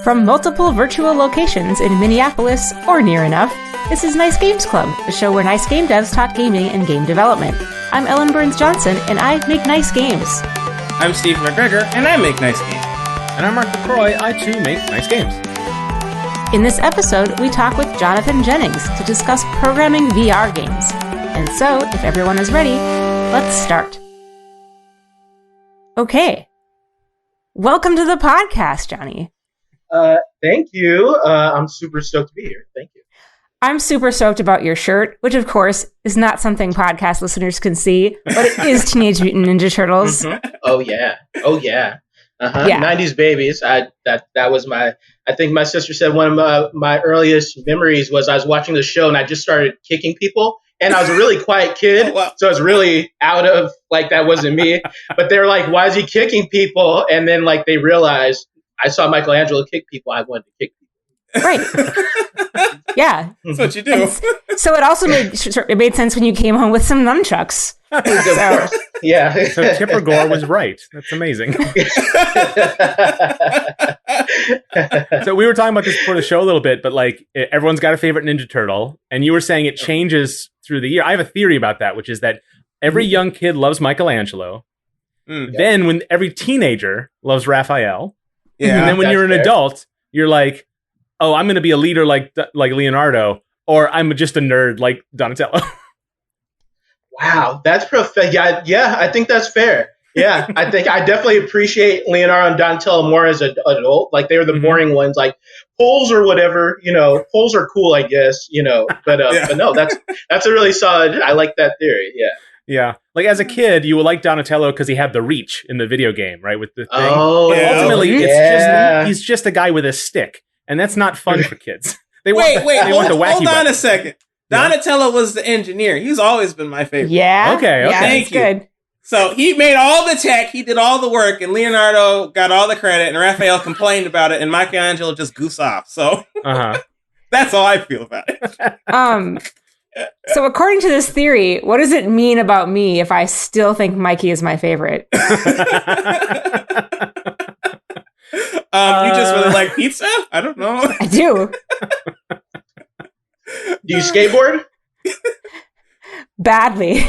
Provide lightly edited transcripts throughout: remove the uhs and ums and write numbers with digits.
From multiple virtual locations in Minneapolis or near enough, this is Nice Games Club, the show where nice game devs talk gaming and game development. I'm Ellen Burns-Johnson, and I make nice games. I'm Steve McGregor, and I make nice games. And I'm Mark LaCroix, I too make nice games. In this episode, we talk with Jonathan Jennings to discuss programming VR games. And so, if everyone is ready, let's start. Okay. Welcome to the podcast, Johnny. Thank you. I'm super stoked to be here. Thank you. I'm super stoked about your shirt, which of course is not something podcast listeners can see, but it is Teenage Mutant Ninja Turtles. Mm-hmm. Oh yeah. Yeah. 90s babies. That was I think my sister said one of my earliest memories was I was watching the show and I just started kicking people. And I was a really quiet kid, Oh, wow. so I was really out of, that wasn't me. But they were like, why is he kicking people? And then, they realized I saw Michelangelo kick people. I wanted to kick people. Right. Yeah. That's what you do. So it also made sense when you came home with some nunchucks. Of course. Yeah. So Tipper Gore was right. That's amazing. So we were talking about this before the show a little bit, but everyone's got a favorite Ninja Turtle, and you were saying it changes through the year. I have a theory about that, which is that every young kid loves Michelangelo. Then when every teenager loves Raphael, and then when you're an adult, you're like, oh, I'm going to be a leader like Leonardo, or I'm just a nerd like Donatello. Wow, that's profound. Yeah, I think that's fair. Yeah, I think I definitely appreciate Leonardo and Donatello more as an adult. They were the boring ones, poles or whatever. Poles are cool, I guess. But no, that's a really solid. I like that theory. Yeah. Yeah, as a kid, you will like Donatello because he had the reach in the video game, right? With the thing. Oh, But ultimately, yeah. he's just a guy with a stick, and that's not fun for kids. They Wait, want the wacky hold on weapon. a second. Donatello was the engineer. He's always been my favorite. Yeah. Okay. Yeah, Thank you. good. So he made all the tech, he did all the work, and Leonardo got all the credit, and Raphael complained about it, and Michelangelo just goose off. So that's all I feel about it. So according to this theory, what does it mean about me if I still think Mikey is my favorite? You just really like pizza? I don't know. I do. Do you skateboard? Badly.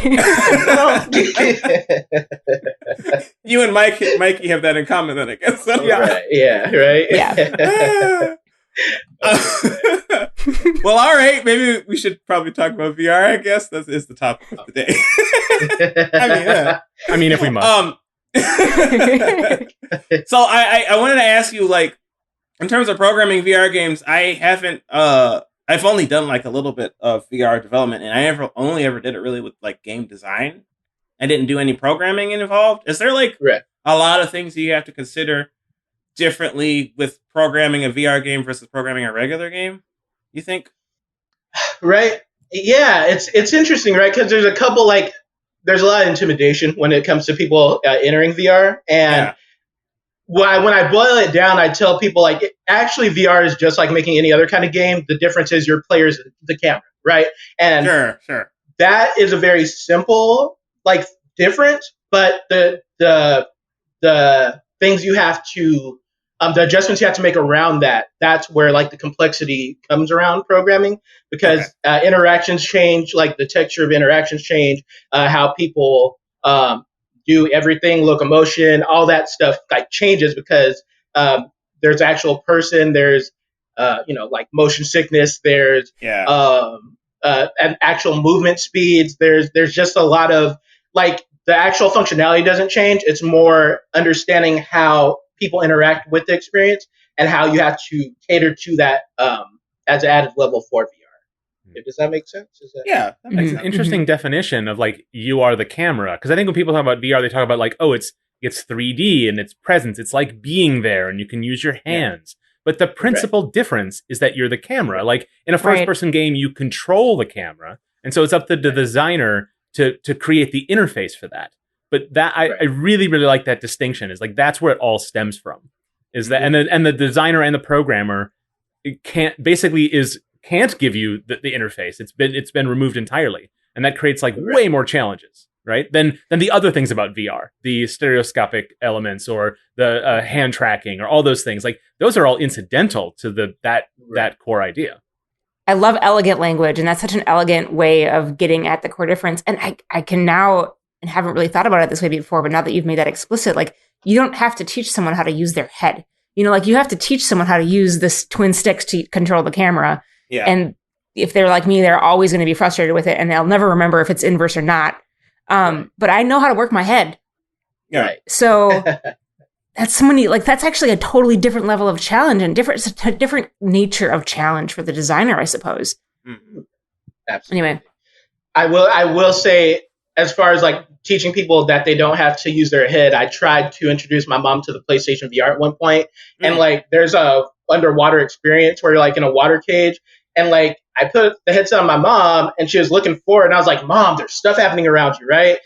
You and Mikey have that in common, then I guess. So. Right. Yeah. Right. Yeah. Well, all right. Maybe we should probably talk about VR. I guess that is the topic of the day. I mean, if we must. So I wanted to ask you, in terms of programming VR games, I haven't. I've only done a little bit of VR development, and I only ever did it really with game design. I didn't do any programming involved. Is there Right. a lot of things you have to consider differently with programming a VR game versus programming a regular game, you think? Right. Yeah, it's interesting, right? Because there's a couple there's a lot of intimidation when it comes to people entering VR, and when I boil it down, I tell people actually VR is just like making any other kind of game. The difference is your player's the camera, right? And Sure. that is a very simple difference, but the things you have to the adjustments you have to make around that's where the complexity comes around programming, because interactions change, the texture of interactions change, how people do everything, locomotion, all that stuff changes because there's actual person, there's motion sickness, there's and actual movement speeds, there's just a lot of the actual functionality doesn't change. It's more understanding how people interact with the experience and how you have to cater to that as an added level for VR. Does that make sense? Yeah, that makes It's an sense. interesting definition of you are the camera, because I think when people talk about VR, they talk about it's 3D and it's presence. It's like being there and you can use your hands. But the principal difference is that you're the camera. In a first-person game, you control the camera, and so it's up to the designer to create the interface for that. But that I really, really like that distinction. Is that's where it all stems from. Is that and the designer and the programmer can't give you the interface. It's been removed entirely, and that creates way more challenges. right? Than the other things about VR, the stereoscopic elements or the hand tracking or all those things. Like those are all incidental to that core idea. I love elegant language, and that's such an elegant way of getting at the core difference. And I can now, and haven't really thought about it this way before, but now that you've made that explicit, like you don't have to teach someone how to use their head. You know, like you have to teach someone how to use this twin sticks to control the camera. Yeah. And if they're like me, they're always going to be frustrated with it, and they'll never remember if it's inverse or not. But I know how to work my head. Yeah. So that's that's actually a totally different level of challenge and it's a different nature of challenge for the designer, I suppose. Mm-hmm. Absolutely. Anyway. I will say, as far as like teaching people that they don't have to use their head, I tried to introduce my mom to the PlayStation VR at one point. And like there's a underwater experience where you're like in a water cage, and like I put the headset on my mom and she was looking forward, and I was like, Mom, there's stuff happening around you, right?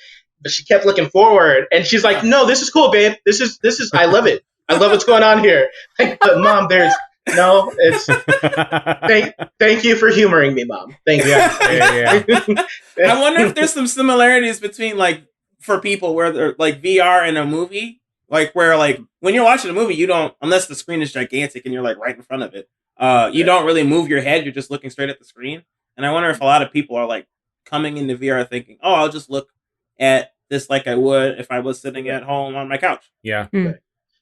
But she kept looking forward, and she's like, no, this is cool, babe. This is I love it. I love what's going on here. Like, but Mom, it's thank you for humoring me, Mom. Thank you. Yeah. I wonder if there's some similarities between like for people where they're like VR in a movie, like where like when you're watching a movie, you don't, unless the screen is gigantic and you're like right in front of it, you don't really move your head. You're just looking straight at the screen. And I wonder if a lot of people are like coming into VR thinking, oh, I'll just look at this like I would if I was sitting at home on my couch. Yeah.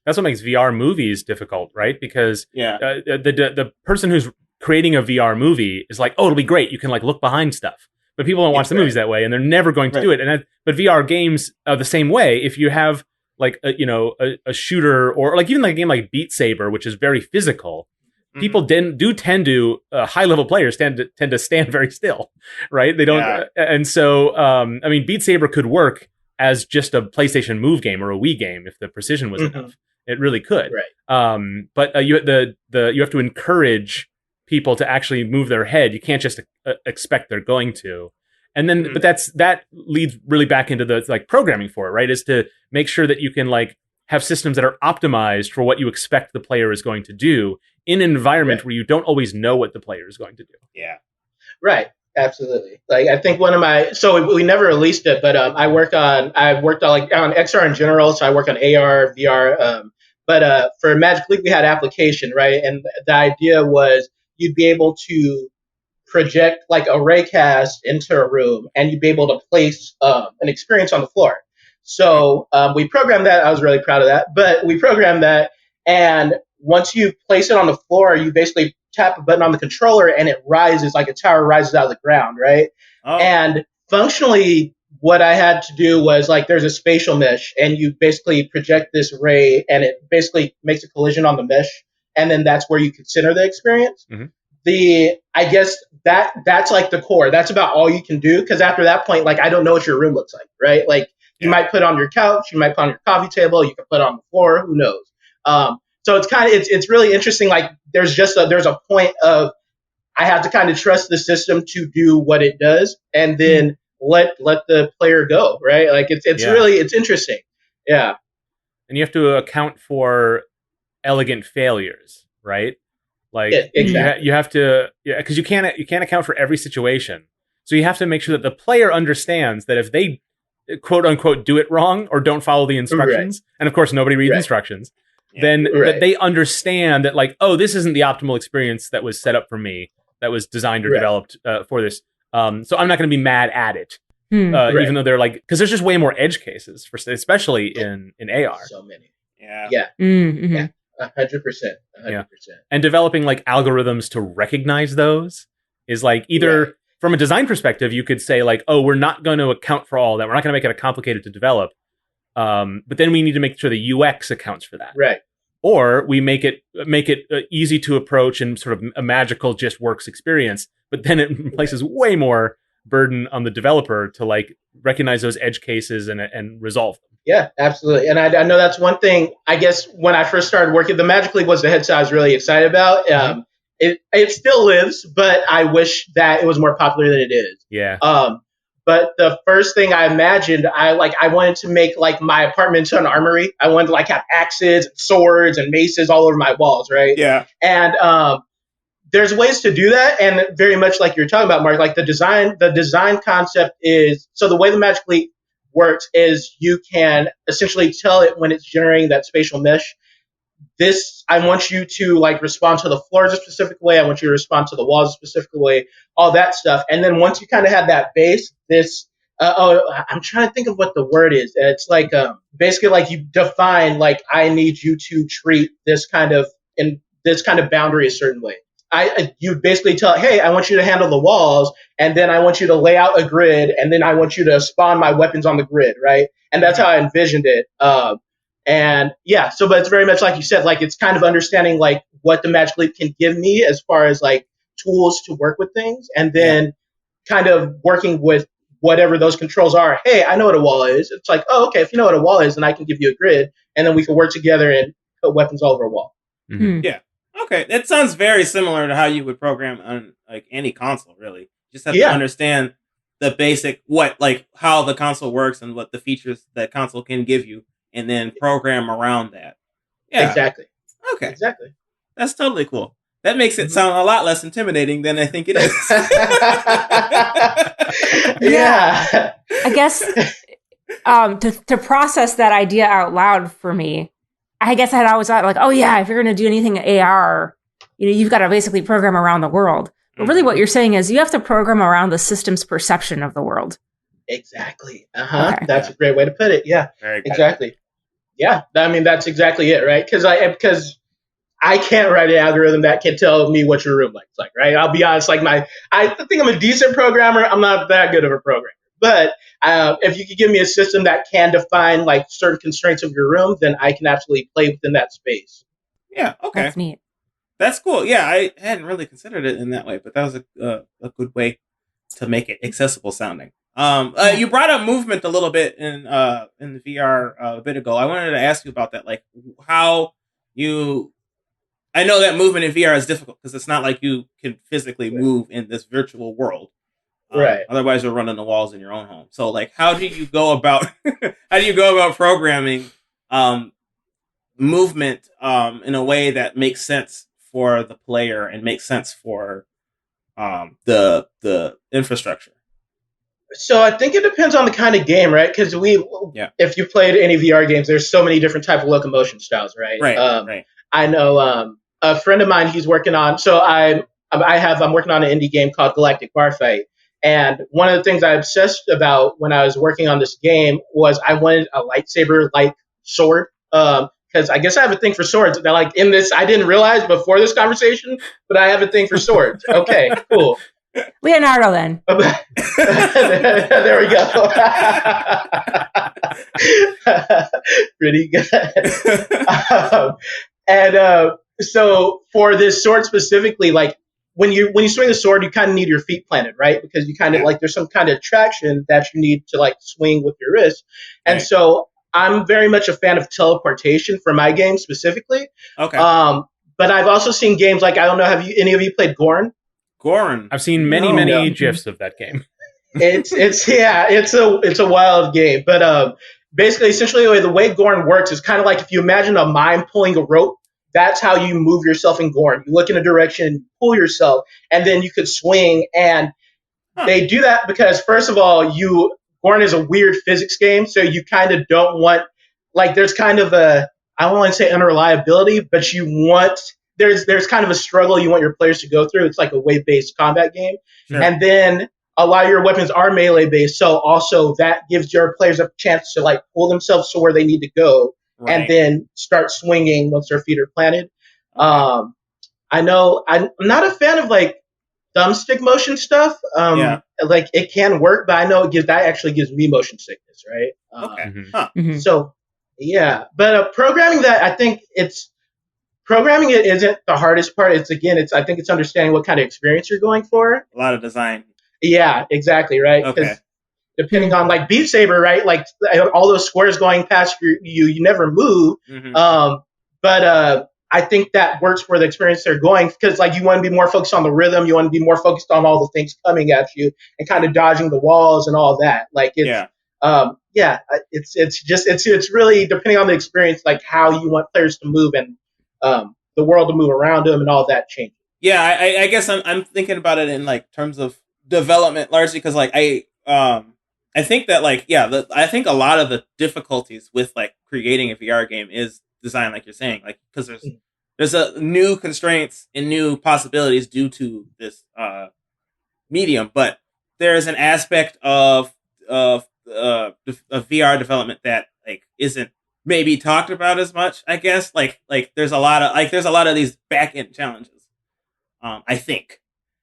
That's what makes VR movies difficult, right? Because the person who's creating a VR movie is like, oh, it'll be great. You can like look behind stuff. But people don't watch the movies that way, and they're never going to do it. But VR games are the same way. If you have like a shooter or like even like a game like Beat Saber, which is very physical, people tend to high level players tend to stand very still, right? They don't, and so I mean, Beat Saber could work as just a PlayStation Move game or a Wii game if the precision was enough. It really could, right? But you have to encourage people to actually move their head. You can't just expect they're going to. And then, but that leads really back into the like programming for it, right? Is to make sure that you can like have systems that are optimized for what you expect the player is going to do in an environment where you don't always know what the player is going to do. Yeah. Right. Absolutely. Like I think we never released it, but I've worked on like on XR in general. So I work on AR, VR. But for Magic League, we had application, right? And the idea was you'd be able to project like a raycast into a room, and you'd be able to place an experience on the floor. So we programmed that. I was really proud of that. But we programmed that, and once you place it on the floor, you basically tap a button on the controller, and it rises like a tower rises out of the ground, right? Oh. And functionally, what I had to do was like there's a spatial mesh, and you basically project this ray, and it basically makes a collision on the mesh, and then that's where you can center the experience. I guess that's like the core. That's about all you can do, because after that point, like I don't know what your room looks like, right? Like you might put on your couch, you might put on your coffee table, you can put on the floor, who knows? So it's kind of it's really interesting. Like there's a point of I have to kind of trust the system to do what it does, and then let the player go, right? Like it's really interesting. Yeah. And you have to account for elegant failures, right? Like exactly. you have to, because you can't account for every situation. So you have to make sure that the player understands that if they quote unquote do it wrong or don't follow the instructions, and of course nobody reads instructions, then that they understand that like, oh, this isn't the optimal experience that was set up for me, that was designed or developed for this. So I'm not going to be mad at it, even though they're like, because there's just way more edge cases, especially in AR. So many. Yeah. 100%. Yeah. And developing like algorithms to recognize those is like either from a design perspective, you could say like, oh, we're not going to account for all that. We're not going to make it complicated to develop. But then we need to make sure the UX accounts for that. Right. Or we make it easy to approach and sort of a magical just works experience. But then it places way more burden on the developer to like recognize those edge cases and resolve them. Yeah, absolutely. And I know that's one thing, I guess, when I first started working, the Magic League was the headset I was really excited about. It still lives, but I wish that it was more popular than it is. Yeah. But the first thing I imagined, I wanted to make like my apartment into an armory. I wanted to like have axes and swords and maces all over my walls, right? Yeah. And there's ways to do that, and very much like you're talking about, Mark, like the design concept is, so the way the Magic League works is you can essentially tell it when it's generating that spatial mesh. This, I want you to like respond to the floors a specific way. I want you to respond to the walls a specific way, all that stuff. And then once you kind of have that base, I'm trying to think of what the word is. It's like basically like you define like I need you to treat this kind of boundary a certain way. You basically tell, hey, I want you to handle the walls, and then I want you to lay out a grid, and then I want you to spawn my weapons on the grid, right? And that's how I envisioned it. And yeah, so but it's very much like you said, like it's kind of understanding like what the Magic Leap can give me as far as like tools to work with things, and then kind of working with whatever those controls are. Hey, I know what a wall is. It's like, oh, okay, if you know what a wall is, then I can give you a grid, and then we can work together and put weapons all over a wall. Mm-hmm. Yeah. Okay, that sounds very similar to how you would program on like any console. Really, you just have to understand the basic how the console works and what the features that console can give you, and then program around that. Yeah, exactly. Okay, exactly. That's totally cool. That makes it sound a lot less intimidating than I think it is. Yeah, I guess to process that idea out loud for me. I guess I had always thought like, oh yeah, if you're going to do anything AR, you've got to basically program around the world. But really what you're saying is you have to program around the system's perception of the world. Exactly. Okay. That's a Yeah. great way to put it. Yeah, Very good. exactly. Yeah, I mean, that's exactly it, right? Because I can't write an algorithm that can tell me what your room looks like, right? I'll be honest, like I think I'm a decent programmer. I'm not that good of a programmer. But if you could give me a system that can define like certain constraints of your room, then I can absolutely play within that space. Yeah, okay. That's neat. That's cool. Yeah, I hadn't really considered it in that way, but that was a good way to make it accessible sounding. You brought up movement a little bit in the VR a bit ago. I wanted to ask you about that, like how you. I know that movement in VR is difficult because it's not like you can physically move in this virtual world. Right. Otherwise, you're running the walls in your own home. So, like, how do you go about programming movement in a way that makes sense for the player and makes sense for the infrastructure? So I think it depends on the kind of game, right? Because if you played any VR games, there's so many different type of locomotion styles, right? Right. I know a friend of mine. He's working on. So I'm working on an indie game called Galactic Bar Fight. And one of the things I obsessed about when I was working on this game was I wanted a lightsaber-like sword. Because I guess I have a thing for swords. Now, like in this, I didn't realize before this conversation, but I have a thing for swords. Okay, cool. Leonardo, then. There we go. Pretty good. So for this sword specifically, like when you swing a sword, you kind of need your feet planted, right? Because you kind of like there's some kind of traction that you need to like swing with your wrist. And so I'm very much a fan of teleportation for my game specifically. Okay. But I've also seen games like, I don't know, have any of you played Gorn? Gorn. I've seen many GIFs of that game. It's a wild game. But basically, essentially, the way Gorn works is kind of like if you imagine a mime pulling a rope. That's how you move yourself in Gorn. You look in a direction, pull yourself, and then you could swing. And they do that because, first of all, Gorn is a weird physics game, so you kind of don't want, like, there's kind of I don't want to say unreliability, but there's kind of a struggle you want your players to go through. It's like a wave-based combat game. Sure. And then a lot of your weapons are melee-based, so also that gives your players a chance to, like, pull themselves to where they need to go. Right. And then start swinging once their feet are planted. Okay. I know I'm not a fan of like thumbstick motion stuff. Like it can work, but I know that actually gives me motion sickness, right? Okay. So yeah, but programming that, I think programming it isn't the hardest part. I think it's understanding what kind of experience you're going for. A lot of design. Yeah, exactly, right. Okay. Depending on like Beat Saber, right? Like all those squares going past you never move. Mm-hmm. But I think that works for the experience they're going because like you want to be more focused on the rhythm, you want to be more focused on all the things coming at you and kind of dodging the walls and all that. Like it's it's really depending on the experience, like how you want players to move and the world to move around them and all that changes. Yeah, I guess I'm thinking about it in like terms of development largely because like I think that like I think a lot of the difficulties with like creating a VR game is design, like you're saying, like because there's a new constraints and new possibilities due to this medium, but there's an aspect of VR development that like isn't maybe talked about as much. I guess like there's a lot of these back end challenges. I think.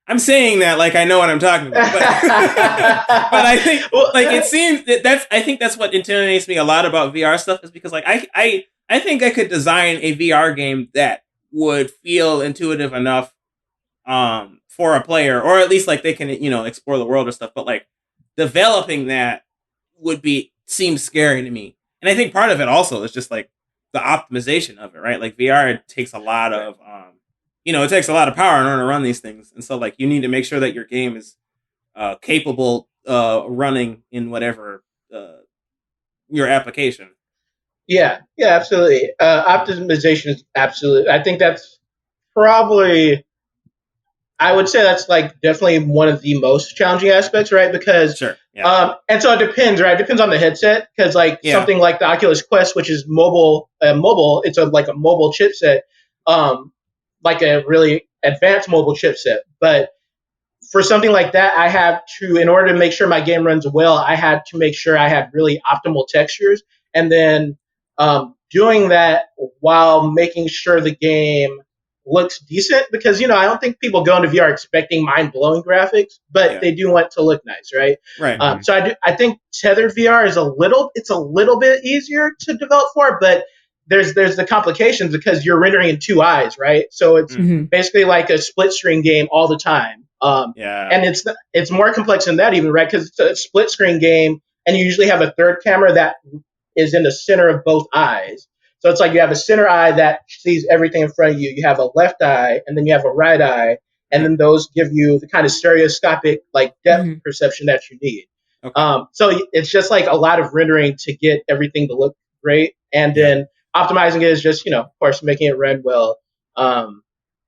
I'm saying that like I know what I'm talking about, but, but I think like it seems that I think that's what intimidates me a lot about VR stuff is because like I think I could design a VR game that would feel intuitive enough for a player, or at least like they can explore the world or stuff. But like developing that seems scary to me, and I think part of it also is just like the optimization of it, right? Like VR takes a lot of it takes a lot of power in order to run these things. And so like you need to make sure that your game is capable running in whatever your application. Yeah, absolutely. Optimization is absolutely. I think that's probably. I would say that's like definitely one of the most challenging aspects, right? Because sure. Yeah. And so it depends, right? It depends on the headset because like something like the Oculus Quest, which is mobile, it's like a mobile chipset. Like a really advanced mobile chipset. But for something like that, I have to, in order to make sure my game runs well, I had to make sure I had really optimal textures. And then doing that while making sure the game looks decent. Because, I don't think people go into VR expecting mind-blowing graphics, but they do want to look nice, right? Right. So I think tethered VR is a little bit easier to develop for, but there's the complications because you're rendering in two eyes, right? So it's basically like a split screen game all the time. And it's more complex than that even, right? Because it's a split screen game, and you usually have a third camera that is in the center of both eyes. So it's like you have a center eye that sees everything in front of you. You have a left eye, and then you have a right eye, and then those give you the kind of stereoscopic like depth perception that you need. Okay. So it's just like a lot of rendering to get everything to look great, and then optimizing it is just, of course, making it run well,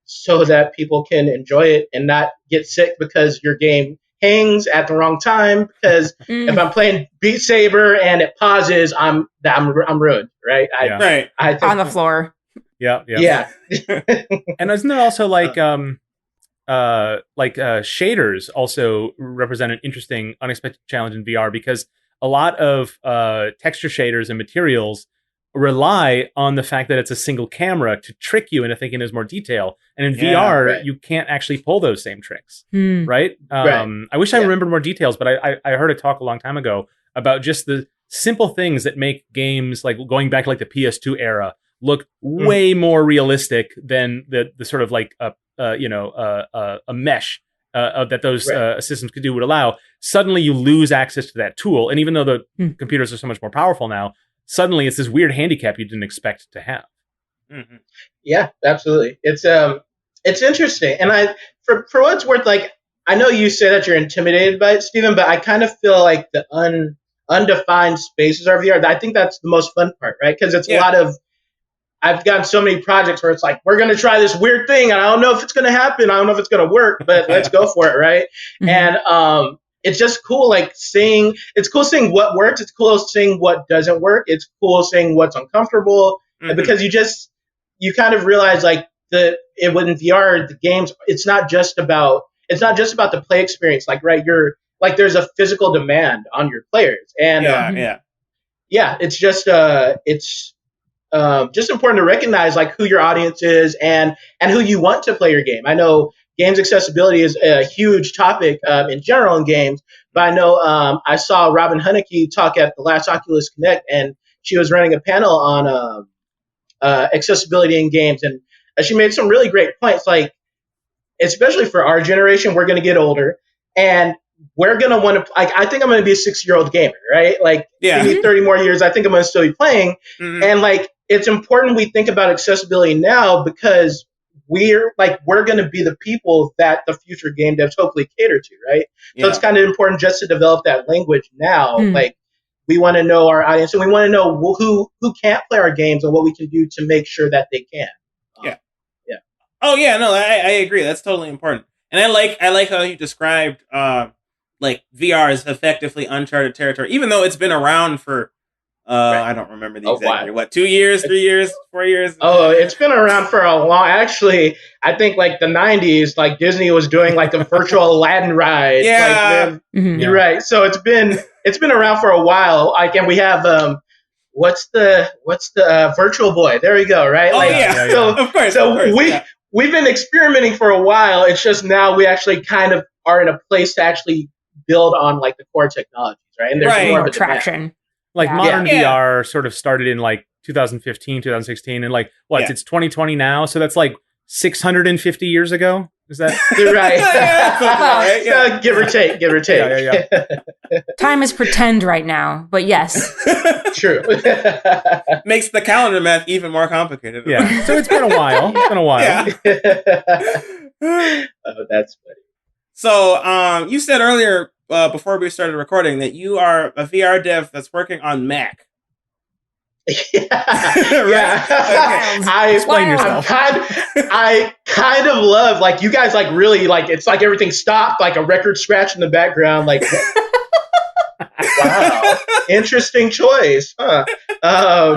so that people can enjoy it and not get sick because your game hangs at the wrong time. Because if I'm playing Beat Saber and it pauses, I'm ruined, right? I think, on the floor. Yeah. And isn't there also like shaders also represent an interesting, unexpected challenge in VR because a lot of texture shaders and materials rely on the fact that it's a single camera to trick you into thinking there's more detail. And in VR, you can't actually pull those same tricks, right? I wish I remembered more details, but I heard a talk a long time ago about just the simple things that make games, like going back to like the PS2 era, look way more realistic than the sort of like a mesh that those systems could do would allow. Suddenly you lose access to that tool. And even though the computers are so much more powerful now, suddenly it's this weird handicap you didn't expect to have. Mm-hmm. Yeah, absolutely. It's interesting. And for what it's worth, like, I know you say that you're intimidated by it, Stephen, but I kind of feel like the undefined spaces are VR. I think that's the most fun part, right? Because it's a lot of, I've gotten so many projects where it's like, we're going to try this weird thing, and I don't know if it's going to happen. I don't know if it's going to work, but let's go for it, right? And it's just cool, like seeing what works. It's cool seeing what doesn't work. It's cool seeing what's uncomfortable because you kind of realize like within VR, the games, it's not just about the play experience. Like, right, you're like, there's a physical demand on your players, and it's just just important to recognize like who your audience is and who you want to play your game. I know games accessibility is a huge topic in general in games, but I know I saw Robin Hunicke talk at the last Oculus Connect, and she was running a panel on accessibility in games, and she made some really great points. Like, especially for our generation, we're going to get older, and we're going to want to. Like, I think I'm going to be a 6-year-old gamer, right? Like, give me 30 more years, I think I'm going to still be playing, and like, it's important we think about accessibility now because we're going to be the people that the future game devs hopefully cater to, right? So it's kind of important just to develop that language now. Like, we want to know our audience, and we want to know who can't play our games and what we can do to make sure that they can. Oh yeah, no, I agree. That's totally important. And I like how you described like VR is effectively uncharted territory, even though it's been around for I don't remember the exact year. What, 2 years, 3 years, 4 years? Oh, it's been around for a long. Actually, I think like the '90s, like Disney was doing like a virtual Aladdin ride. Yeah, you're right. So it's been around for a while. Like, and we have what's the Virtual Boy? There we go. Right. Oh like, yeah. So, of course. We've been experimenting for a while. It's just now we actually kind of are in a place to actually build on like the core technologies, right? And there's more of a traction. Like modern VR sort of started in like 2015, 2016, and like it's 2020 now, so that's like 650 years ago. Is that right? Give or take. Yeah. Time is pretend right now, but yes. True. Makes the calendar math even more complicated. Yeah. So it's been a while. Oh, that's funny. So, you said earlier before we started recording that you are a VR dev that's working on Mac. Explain yourself. I kind of love, like, you guys like really like, it's like everything stopped, like a record scratch in the background, like wow, interesting choice, huh? I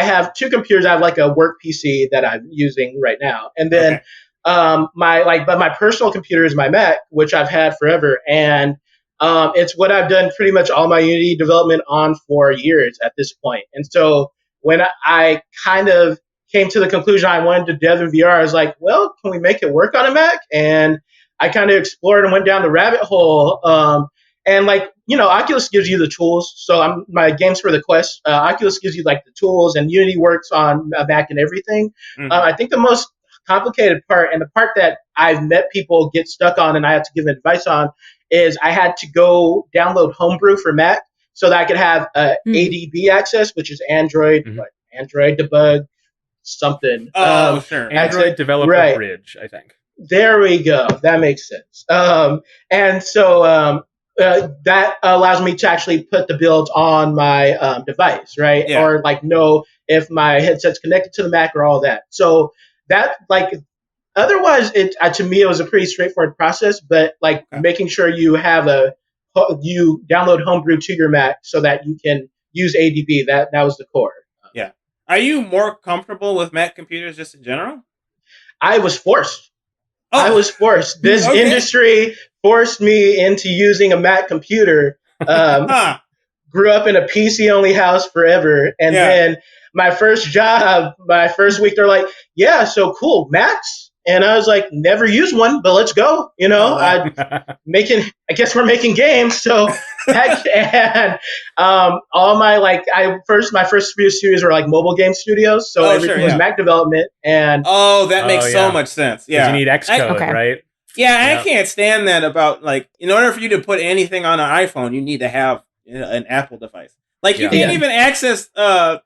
have two computers. I have like a work PC that I'm using right now, and then my personal computer is my Mac, which I've had forever, and it's what I've done pretty much all my Unity development on for years at this point. And so when I kind of came to the conclusion I wanted to dev in VR, I was like, well, can we make it work on a Mac? And I kind of explored and went down the rabbit hole. And like, Oculus gives you the tools. So my games for the Quest, Oculus gives you like the tools, and Unity works on a Mac and everything. Mm-hmm. I think the most complicated part, and the part that I've met people get stuck on and I have to give advice on, is I had to go download Homebrew for Mac so that I could have ADB access, which is Android, Android debug something. Sure. Android Developer Bridge, I think. There we go. That makes sense. And so that allows me to actually put the build on my device, right? Yeah. Or like know if my headset's connected to the Mac or all that. So that, like, otherwise, to me, it was a pretty straightforward process, but like making sure you download Homebrew to your Mac so that you can use ADB, that was the core. Yeah. Are you more comfortable with Mac computers just in general? I was forced. This Okay. industry forced me into using a Mac computer. Grew up in a PC-only house forever, and then my first job, my first week, they're like, yeah, so cool, Macs? And I was like, never used one, but let's go. I guess we're making games. So heck, and all my my first few studios were like mobile game studios. So everything was Mac development. And that makes so much sense. Yeah. You need Xcode, right? Yeah, I can't stand that about, like, in order for you to put anything on an iPhone, you need to have an Apple device. Like, you can't even access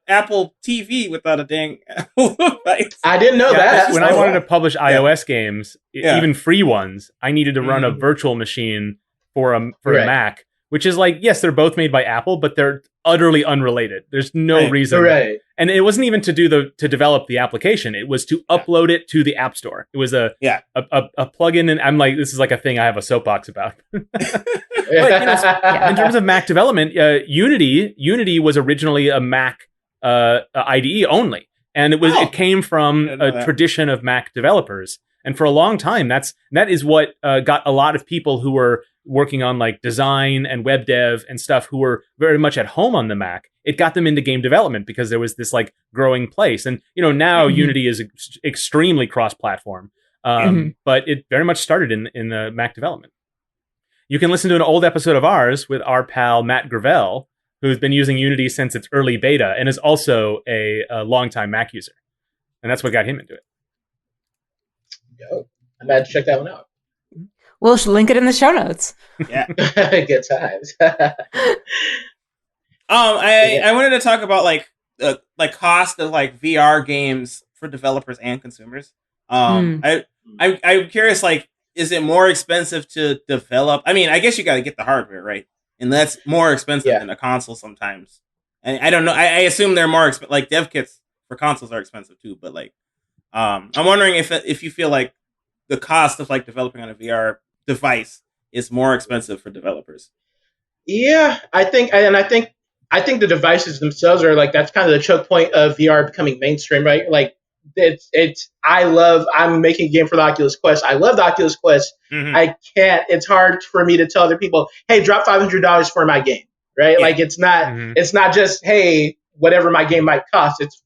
Apple TV without a dang Apple device. I didn't know that. When I wanted to publish iOS games, even free ones, I needed to run a virtual machine for a Mac, which is like, yes, they're both made by Apple, but they're utterly unrelated. There's no reason. Right. And it wasn't even to develop the application. It was to upload it to the App Store. It was a plugin, and I'm like, this is like a thing I have a soapbox about. But in terms of Mac development, Unity was originally a Mac IDE only, and it came from a tradition of Mac developers. And for a long time, that is what got a lot of people who were working on like design and web dev and stuff, who were very much at home on the Mac. It got them into game development because there was this like growing place. And now Unity is extremely cross-platform, but it very much started in the Mac development. You can listen to an old episode of ours with our pal Matt Gravel, who's been using Unity since its early beta and is also a longtime Mac user. And that's what got him into it. Yo, I'm about to check that one out. We'll link it in the show notes. Yeah. Good times. I wanted to talk about like cost of like VR games for developers and consumers. I'm curious, like, is it more expensive to develop? I mean, I guess you got to get the hardware, right? And that's more expensive than a console sometimes. And I don't know. I assume they're more like dev kits for consoles are expensive too. But like, I'm wondering if you feel like the cost of like developing on a VR device is more expensive for developers. Yeah, I think the devices themselves are like that's kind of the choke point of VR becoming mainstream, right? Like I'm making a game for the Oculus Quest. I love the Oculus Quest. Mm-hmm. I can't. It's hard for me to tell other people, hey, drop $500 for my game, right? Yeah. Like it's not just hey, whatever my game might cost. It's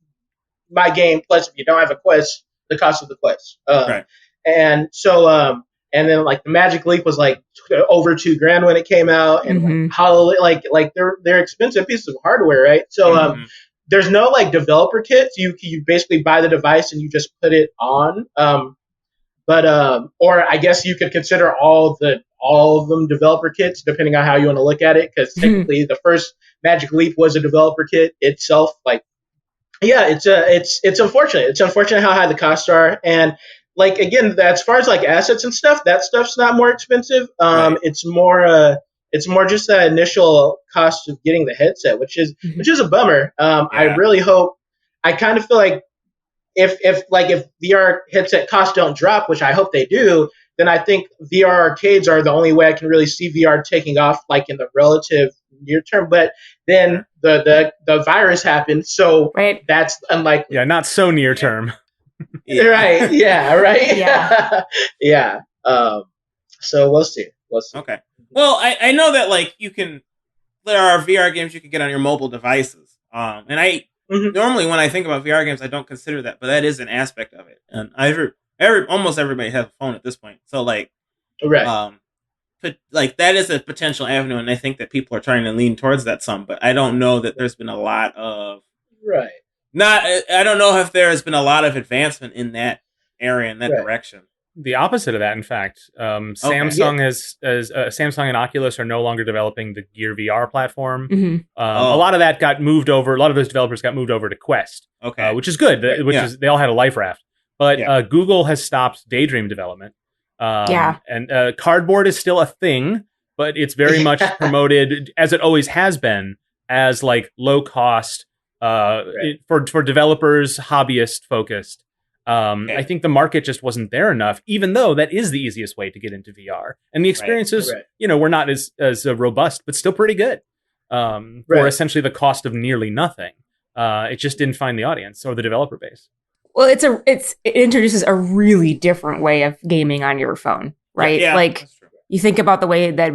my game plus if you don't have a Quest, the cost of the Quest. Right. And so and then like the Magic Leap was like over $2,000 when it came out, and like they're expensive pieces of hardware, right? So there's no like developer kits. You basically buy the device and you just put it on. Or I guess you could consider all of them developer kits, depending on how you want to look at it, because technically the first Magic Leap was a developer kit itself. Like, yeah, it's unfortunate. It's unfortunate how high the costs are, and like again, as far as like assets and stuff, that stuff's not more expensive. Right. It's more just that initial cost of getting the headset, which is a bummer. I really hope. I kind of feel like if VR headset costs don't drop, which I hope they do, then I think VR arcades are the only way I can really see VR taking off, like in the relative near term. But then the virus happened, so that's unlikely. Yeah, not so near term. Right. Yeah. Right. Yeah. Yeah. So we'll see. Okay. Well, I know that like there are VR games you can get on your mobile devices. And I normally when I think about VR games, I don't consider that, but that is an aspect of it. And almost everybody has a phone at this point, so like, but like that is a potential avenue, and I think that people are trying to lean towards that some. But I don't know that there's been a lot of I don't know if there has been a lot of advancement in that area, in that direction. The opposite of that, in fact. Samsung Samsung and Oculus are no longer developing the Gear VR platform. A lot of that got moved over. A lot of those developers got moved over to Quest, which is good. Is they all had a life raft. But Google has stopped Daydream development. And Cardboard is still a thing, but it's very much promoted, as it always has been, as like low cost for developers, hobbyist focused. I think the market just wasn't there enough, even though that is the easiest way to get into VR. And the experiences, were not as robust, but still pretty good for essentially the cost of nearly nothing. It just didn't find the audience or the developer base. Well, it introduces a really different way of gaming on your phone, right? Yeah, like you think about the way that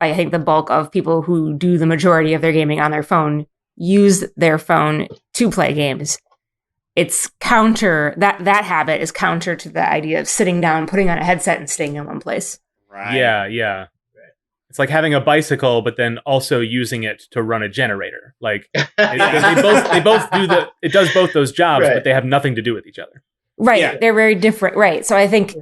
I think the bulk of people who do the majority of their gaming on their phone use their phone to play games. It's counter that habit is counter to the idea of sitting down, putting on a headset, and staying in one place. Right. Yeah. It's like having a bicycle, but then also using it to run a generator. Like they both do it does both those jobs, but they have nothing to do with each other. Right. Yeah. They're very different. Right. So I think,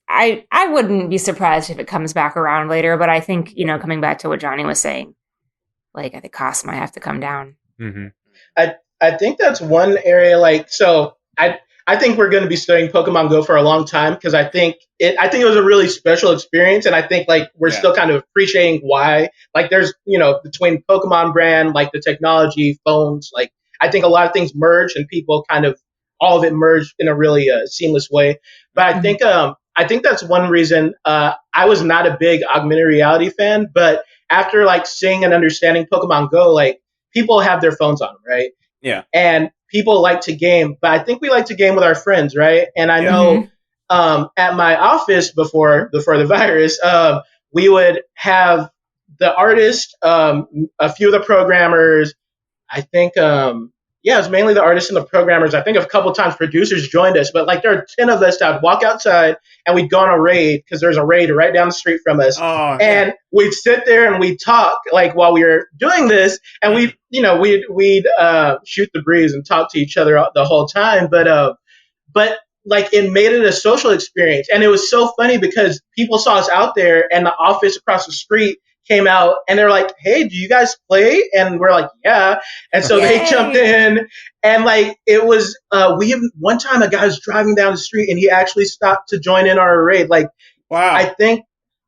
I wouldn't be surprised if it comes back around later, but I think, coming back to what Johnny was saying, like I think costs might have to come down. Mm-hmm. I think that's one area. Like, so I think we're going to be studying Pokemon Go for a long time because I think it was a really special experience, and I think like we're still kind of appreciating why. Like, there's between Pokemon brand, like the technology, phones, like I think a lot of things merge, and people kind of all of it merged in a really seamless way. But I think that's one reason I was not a big augmented reality fan, but after like seeing and understanding Pokemon Go, like people have their phones on, right? Yeah. And people like to game, but I think we like to game with our friends, right? And I know at my office before the virus, we would have the artist, a few of the programmers. I think, it was mainly the artists and the programmers. I think a couple times producers joined us, but like there are 10 of us that would walk outside and we'd go on a raid because there's a raid right down the street from us. And we'd sit there and we'd talk like while we were doing this, and we'd shoot the breeze and talk to each other the whole time. But like it made it a social experience, and it was so funny because people saw us out there, and the office across the street came out, and they're like, "Hey, do you guys play?" And we're like, "Yeah." And so they jumped in, and like it was. One time a guy was driving down the street, and he actually stopped to join in our raid. Like, wow! I think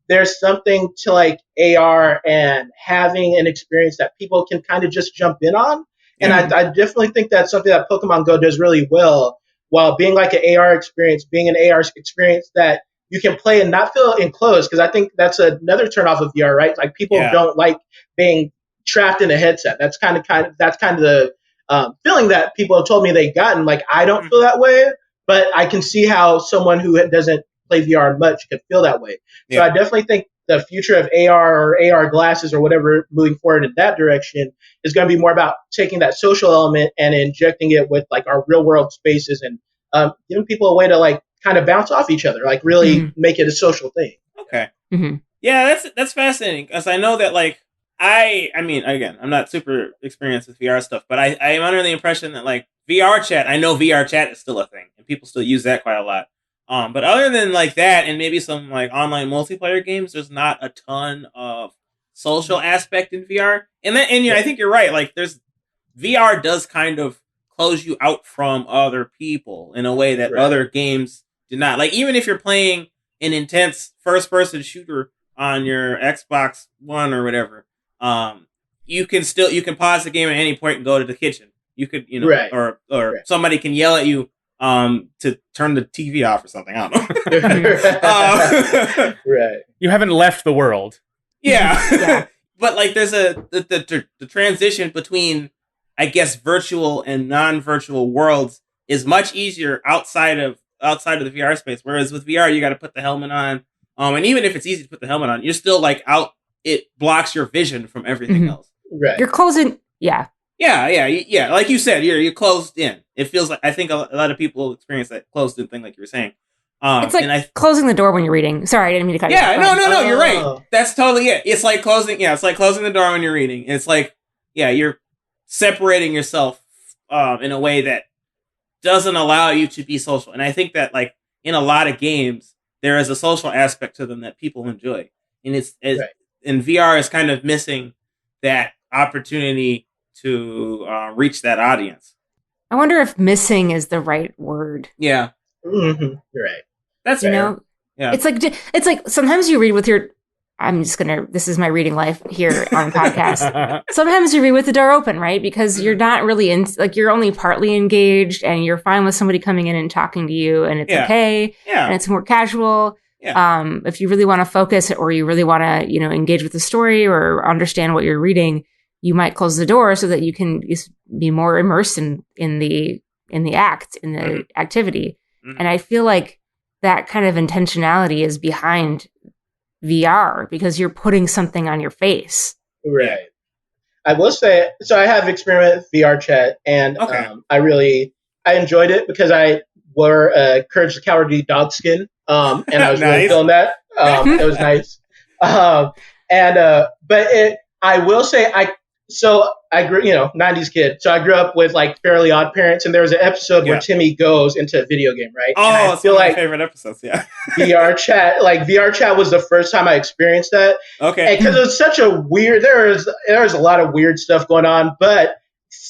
there's something to like AR and having an experience that people can kind of just jump in on, and I definitely think that's something that Pokemon Go does really well. while being like an AR experience, being an AR experience that you can play and not feel enclosed. Because I think that's another turnoff of VR, right? Like people don't like being trapped in a headset. That's kind of the feeling that people have told me they've gotten. Like I don't feel that way, but I can see how someone who doesn't play VR much could feel that way. So I definitely think the future of AR or AR glasses or whatever moving forward in that direction is going to be more about taking that social element and injecting it with like our real world spaces and giving people a way to like kind of bounce off each other, like really make it a social thing. Okay. Yeah, that's fascinating because I know that like I mean, again, I'm not super experienced with VR stuff, but I am under the impression that like VR chat, I know VR chat is still a thing and people still use that quite a lot. But other than like that and maybe some like online multiplayer games, there's not a ton of social aspect in VR. And I think you're right. Like VR does kind of close you out from other people in a way that other games do not. Like even if you're playing an intense first person shooter on your Xbox One or whatever, you can pause the game at any point and go to the kitchen. You could, or somebody can yell at you to turn the TV off or something. I don't know. Right. You haven't left the world. Yeah. But like there's the transition between, I guess, virtual and non-virtual worlds is much easier outside of the VR space. Whereas with VR, you got to put the helmet on. And even if it's easy to put the helmet on, you're still like out. It blocks your vision from everything else. Right. You're closing. Yeah. Yeah. Like you said, you're closed in. It feels like, I think a lot of people experience that closed in thing, like you were saying. It's like closing the door when you're reading. Sorry, I didn't mean to cut you off. Yeah, no, you're right. That's totally it. It's like closing. Yeah, it's like closing the door when you're reading. It's like, you're separating yourself in a way that doesn't allow you to be social. And I think that like in a lot of games, there is a social aspect to them that people enjoy, and and VR is kind of missing that opportunity to reach that audience. I wonder if missing is the right word. Yeah. You're right. That's fair. Yeah. It's like sometimes you read with your. This is my reading life here on the podcast. Sometimes you read with the door open, right? Because you're not really you're only partly engaged and you're fine with somebody coming in and talking to you and it's okay. Yeah. And it's more casual. Yeah. If you really want to focus or you really want to, engage with the story or understand what you're reading, you might close the door so that you can be more immersed in the act, in the activity. And I feel like that kind of intentionality is behind VR because you're putting something on your face. Right. I will say, so I have experimented with VR chat and I enjoyed it because I wore Courage the Cowardly dog skin and I was really feeling that. It was nice. But I will say, I grew, 90s kid. So I grew up with like Fairly Odd Parents, and there was an episode where Timmy goes into a video game, right? Oh, it's one of my favorite episodes. Yeah. VR chat was the first time I experienced that. Okay. Because it was such a weird. There's a lot of weird stuff going on, but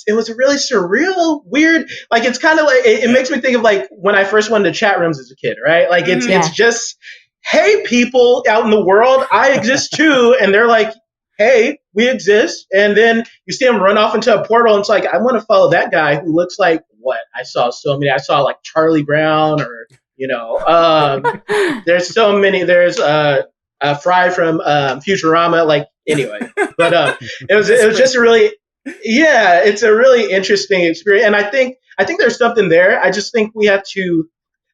it was a really surreal, weird. Like it's kind of like it makes me think of like when I first went to chat rooms as a kid, right? Like it's just, hey, people out in the world, I exist too, and they're like, hey, we exist. And then you see them run off into a portal, and it's like, I want to follow that guy who looks like what? I saw like Charlie Brown or, there's so many. There's Fry from Futurama, like, anyway. But it was just it's a really interesting experience. And I think there's something there. I just think we have to,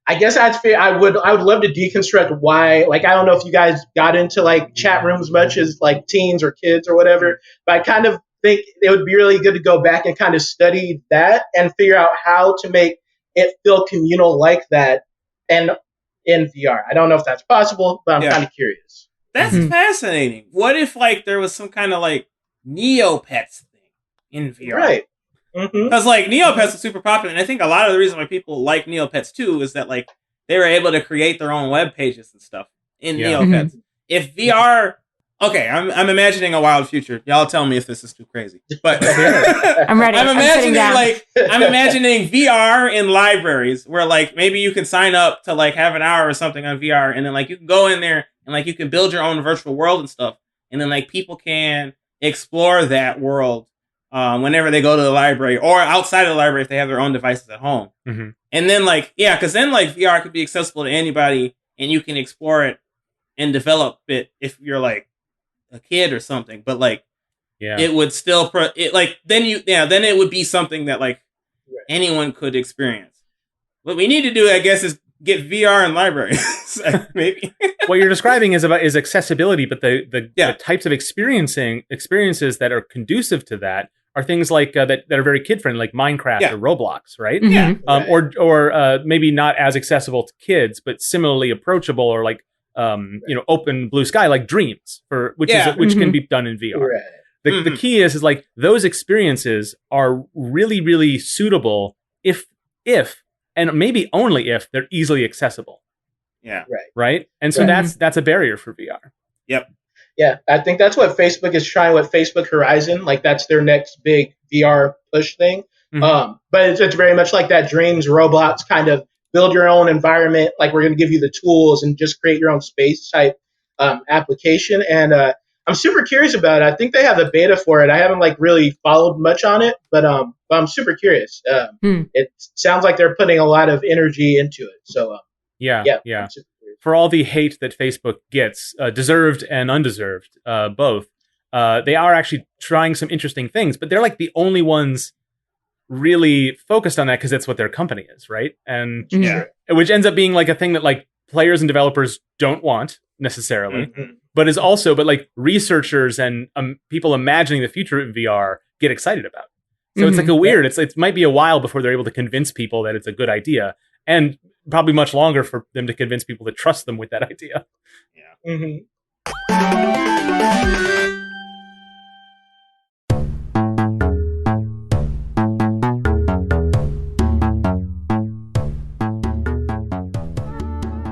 I guess I would love to deconstruct why, like, I don't know if you guys got into like chat rooms much as like teens or kids or whatever, but I kind of think it would be really good to go back and kind of study that and figure out how to make it feel communal like that and in VR. I don't know if that's possible, but I'm kind of curious. That's fascinating. What if like there was some kind of like Neopets thing in VR? Right. Because like Neopets is super popular, and I think a lot of the reason why people like Neopets too is that like they were able to create their own web pages and stuff in Neopets. If VR, I'm imagining a wild future. Y'all tell me if this is too crazy, but I'm ready. I'm imagining VR in libraries where like maybe you can sign up to like have an hour or something on VR, and then like you can go in there and like you can build your own virtual world and stuff, and then like people can explore that world. whenever they go to the library or outside of the library if they have their own devices at home. Mm-hmm. And then because then VR could be accessible to anybody and you can explore it and develop it if you're like a kid or something. But it would still then it would be something that anyone could experience. What we need to do, I guess, is get VR in libraries. Maybe. What you're describing is accessibility, but the types of experiences that are conducive to that are things like that are very kid friendly, like Minecraft or Roblox, right? Mm-hmm. Yeah. Or maybe not as accessible to kids, but similarly approachable, or open blue sky, like Dreams, which can be done in VR. Right. The key is those experiences are really, really suitable if and maybe only if they're easily accessible. Yeah. Right. And so that's a barrier for VR. Yep. Yeah, I think that's what Facebook is trying with Facebook Horizon. That's their next big VR push thing. Mm-hmm. But it's very much like that Dreams, Roblox kind of build your own environment. We're going to give you the tools and just create your own space type application. And I'm super curious about it. I think they have a beta for it. I haven't really followed much on it, but I'm super curious. It sounds like they're putting a lot of energy into it. So yeah. I'm super curious. For all the hate that Facebook gets, deserved and undeserved, both, they are actually trying some interesting things, but they're the only ones really focused on that because that's what their company is, right? And which ends up being a thing that players and developers don't want necessarily, but is also researchers and people imagining the future of VR get excited about. So it's a weird. It might be a while before they're able to convince people that it's a good idea, and probably much longer for them to convince people to trust them with that idea. Yeah. Mm-hmm.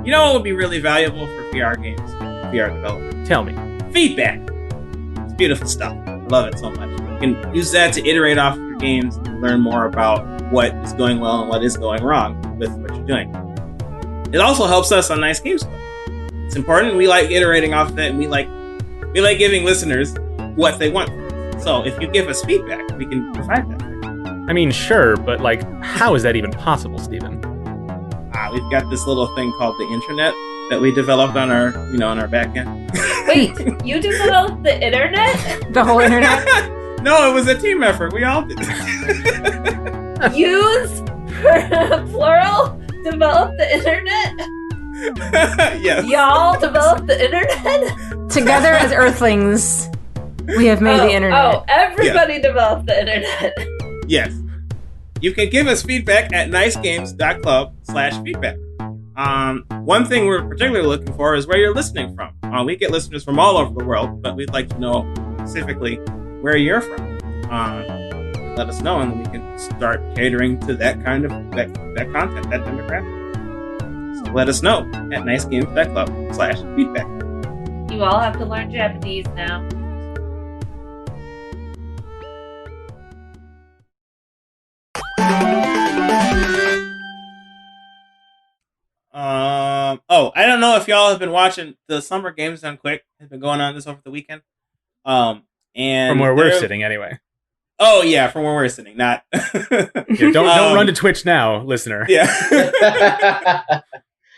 You know what would be really valuable for VR games, VR development? Tell me. Feedback. It's beautiful stuff. I love it so much. You can use that to iterate off of your games and learn more about what is going well and what is going wrong with what you're doing. It also helps us on Nice Games Club. It's important. We like iterating off of that, and we like giving listeners what they want from us. So if you give us feedback, we can provide that. I mean, sure, but how is that even possible, Stephen? We've got this little thing called the intranet that we developed on our back end. Wait, you developed the internet? The whole internet? No, it was a team effort. We all did. Use plural developed the internet? Yes. Y'all developed the internet? Together as Earthlings, we have made the internet. Oh, everybody developed the internet. Yes. You can give us feedback at nicegames.club/feedback. One thing we're particularly looking for is where you're listening from. We get listeners from all over the world, but we'd like to know specifically where you're from. Let us know, and we can start catering to that kind of that content, that demographic. So let us know at nicegames.club/feedback. You all have to learn Japanese now. I don't know if y'all have been watching the Summer Games Done Quick. Has been going on this over the weekend. And from where we're sitting, anyway. Oh yeah, from where we're sitting. Not. Don't run to Twitch now, listener. Yeah.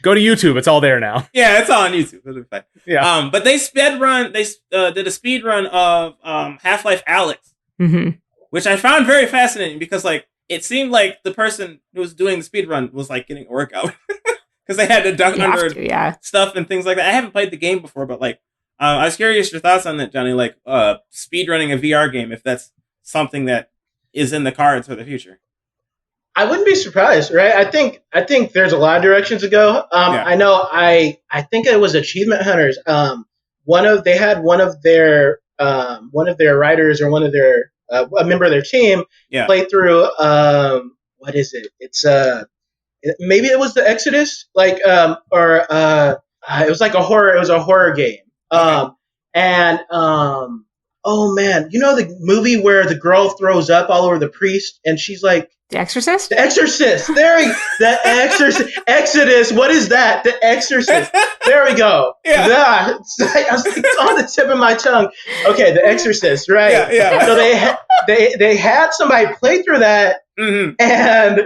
Go to YouTube. It's all there now. Yeah, it's all on YouTube. Yeah. But they did a speed run of Half-Life Alyx, which I found very fascinating because it seemed like the person who was doing the speed run was getting a workout because they had to duck under stuff and things like that. I haven't played the game before, but I was curious your thoughts on that, Johnny. Speed running a VR game, if that's something that is in the cards for the future. I wouldn't be surprised, right? I think there's a lot of directions to go. I know. I think it was Achievement Hunters. They had one of their writers or one of their a member of their team play through. What is it? It's maybe it was the Exorcist, it was a horror. It was a horror game. Oh man, you know the movie where the girl throws up all over the priest and she's The Exorcist? The Exorcist. The Exorcist. Exodus. What is that? The Exorcist. There we go. Yeah. It's on the tip of my tongue. Okay, The Exorcist, right? Yeah. So they had somebody play through that, and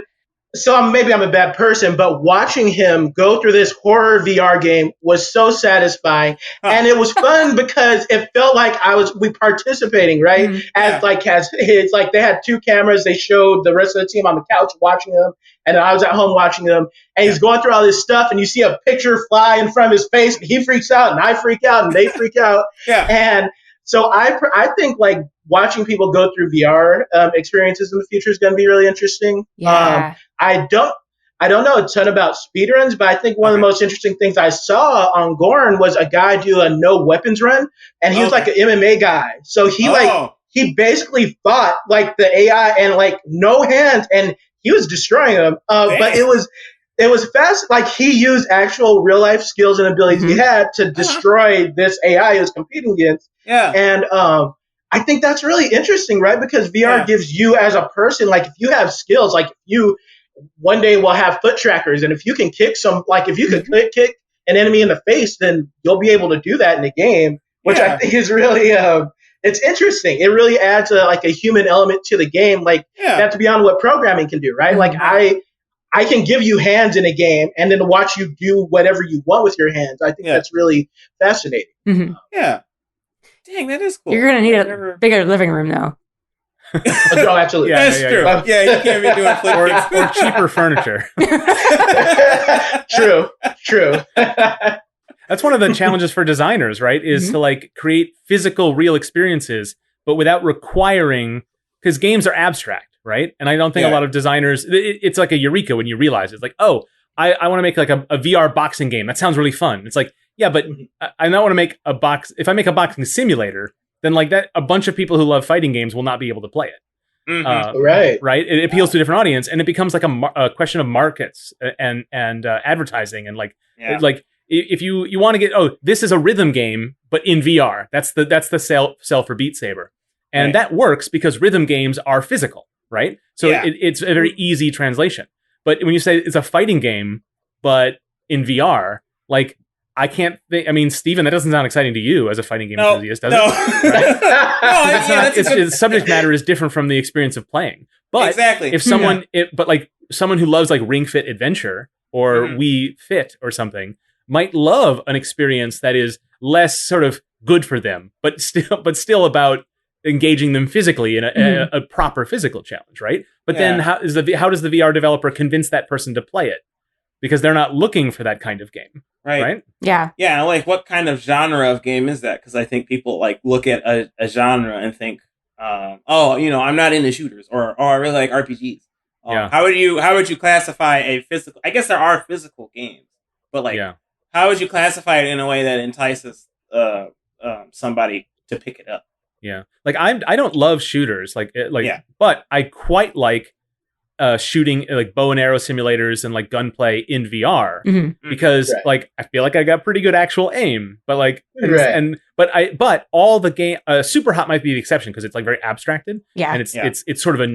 so maybe I'm a bad person, but watching him go through this horror VR game was so satisfying, and it was fun because it felt like we participating, right? As they had 2 cameras, they showed the rest of the team on the couch watching him, and I was at home watching them, and he's going through all this stuff, and you see a picture fly in front of his face, and he freaks out, and I freak out, and they freak out, and so I think like watching people go through VR experiences in the future is going to be really interesting. Yeah. I don't know a ton about speedruns, but I think one of the most interesting things I saw on Gorn was a guy do a no weapons run, and he was like an MMA guy. So he basically fought like the AI and like no hands, and he was destroying them. But it was fast. Like he used actual real life skills and abilities he had to destroy this AI he was competing against. Yeah. And I think that's really interesting, right? Because VR gives you as a person, like if you have skills, like you one day will have foot trackers, and if you can kick kick an enemy in the face, then you'll be able to do that in the game, which I think is really it's interesting. It really adds a human element to the game, like that's beyond what programming can do, right? Like I can give you hands in a game and then watch you do whatever you want with your hands. I think that's really fascinating. Yeah. Dang, that is cool. You're going to need a bigger living room, though. Oh, absolutely. That's true. Yeah, you can't be doing flip or cheaper furniture. True. That's one of the challenges for designers, right? Is to like create physical, real experiences, but without requiring, because games are abstract, right? And I don't think a lot of designers, it's like a eureka when you realize it's like, oh, I want to make like a VR boxing game. That sounds really fun. It's like, yeah, but I don't want to make a box. If I make a boxing simulator, then like that, a bunch of people who love fighting games will not be able to play it. Right. It appeals to a different audience, and it becomes like a question of markets and advertising, and like if you want to get, this is a rhythm game but in VR. That's the sell for Beat Saber, and that works because rhythm games are physical, right? So it's a very easy translation. But when you say it's a fighting game but in VR, like, I can't think. I mean, Steven, that doesn't sound exciting to you as a fighting game enthusiast, does it? Right? The subject matter is different from the experience of playing. But if someone, someone who loves like Ring Fit Adventure or Wii Fit or something might love an experience that is less sort of good for them, but still about engaging them physically in a proper physical challenge, right? But then how does the VR developer convince that person to play it? Because they're not looking for that kind of game. Right? Yeah. Yeah, like what kind of genre of game is that? Because I think people like look at a genre and think, I'm not into shooters, or I really like RPGs. How would you classify a physical? I guess there are physical games, but like, how would you classify it in a way that entices somebody to pick it up? Yeah, like I don't love shooters, but I quite like shooting, like bow and arrow simulators and like gunplay in VR because like I feel like I got pretty good actual aim, but like but all the game Super Hot might be the exception because it's like very abstracted, and it's sort of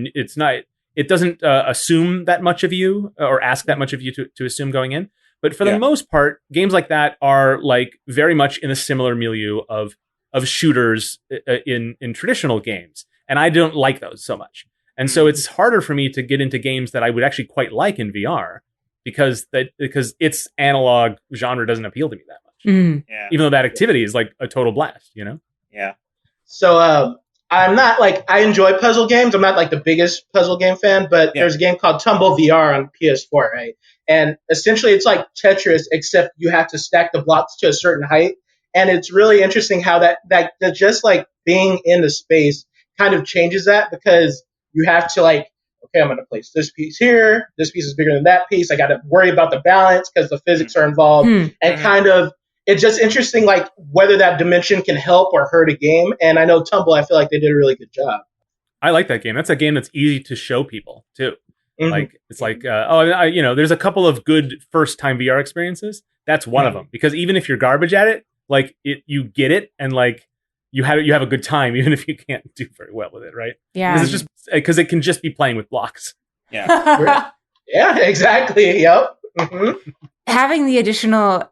it doesn't assume that much of you or ask that much of you to assume going in. But for the most part, games like that are like very much in a similar milieu of shooters in traditional games, and I don't like those so much. And so it's harder for me to get into games that I would actually quite like in VR because its analog genre doesn't appeal to me that much. Even though that activity is like a total blast, you know? Yeah. So I'm not like, I enjoy puzzle games. I'm not like the biggest puzzle game fan, but there's a game called Tumble Vr on PS4, right? And essentially it's like Tetris, except you have to stack the blocks to a certain height. And it's really interesting how that just like being in the space kind of changes that, because you have to like, okay, I'm going to place this piece here. This piece is bigger than that piece. I got to worry about the balance because the physics are involved. And kind of, it's just interesting, like whether that dimension can help or hurt a game. And I know Tumble, I feel like they did a really good job. I like that game. That's a game that's easy to show people too. Like it's like, there's a couple of good first time VR experiences. That's one of them, because even if you're garbage at it, like you get it, and like you have a good time, even if you can't do very well with it, right? Yeah. Because it's just because it can just be playing with blocks. Yeah. Yeah, exactly. Yep. Mm-hmm. Having the additional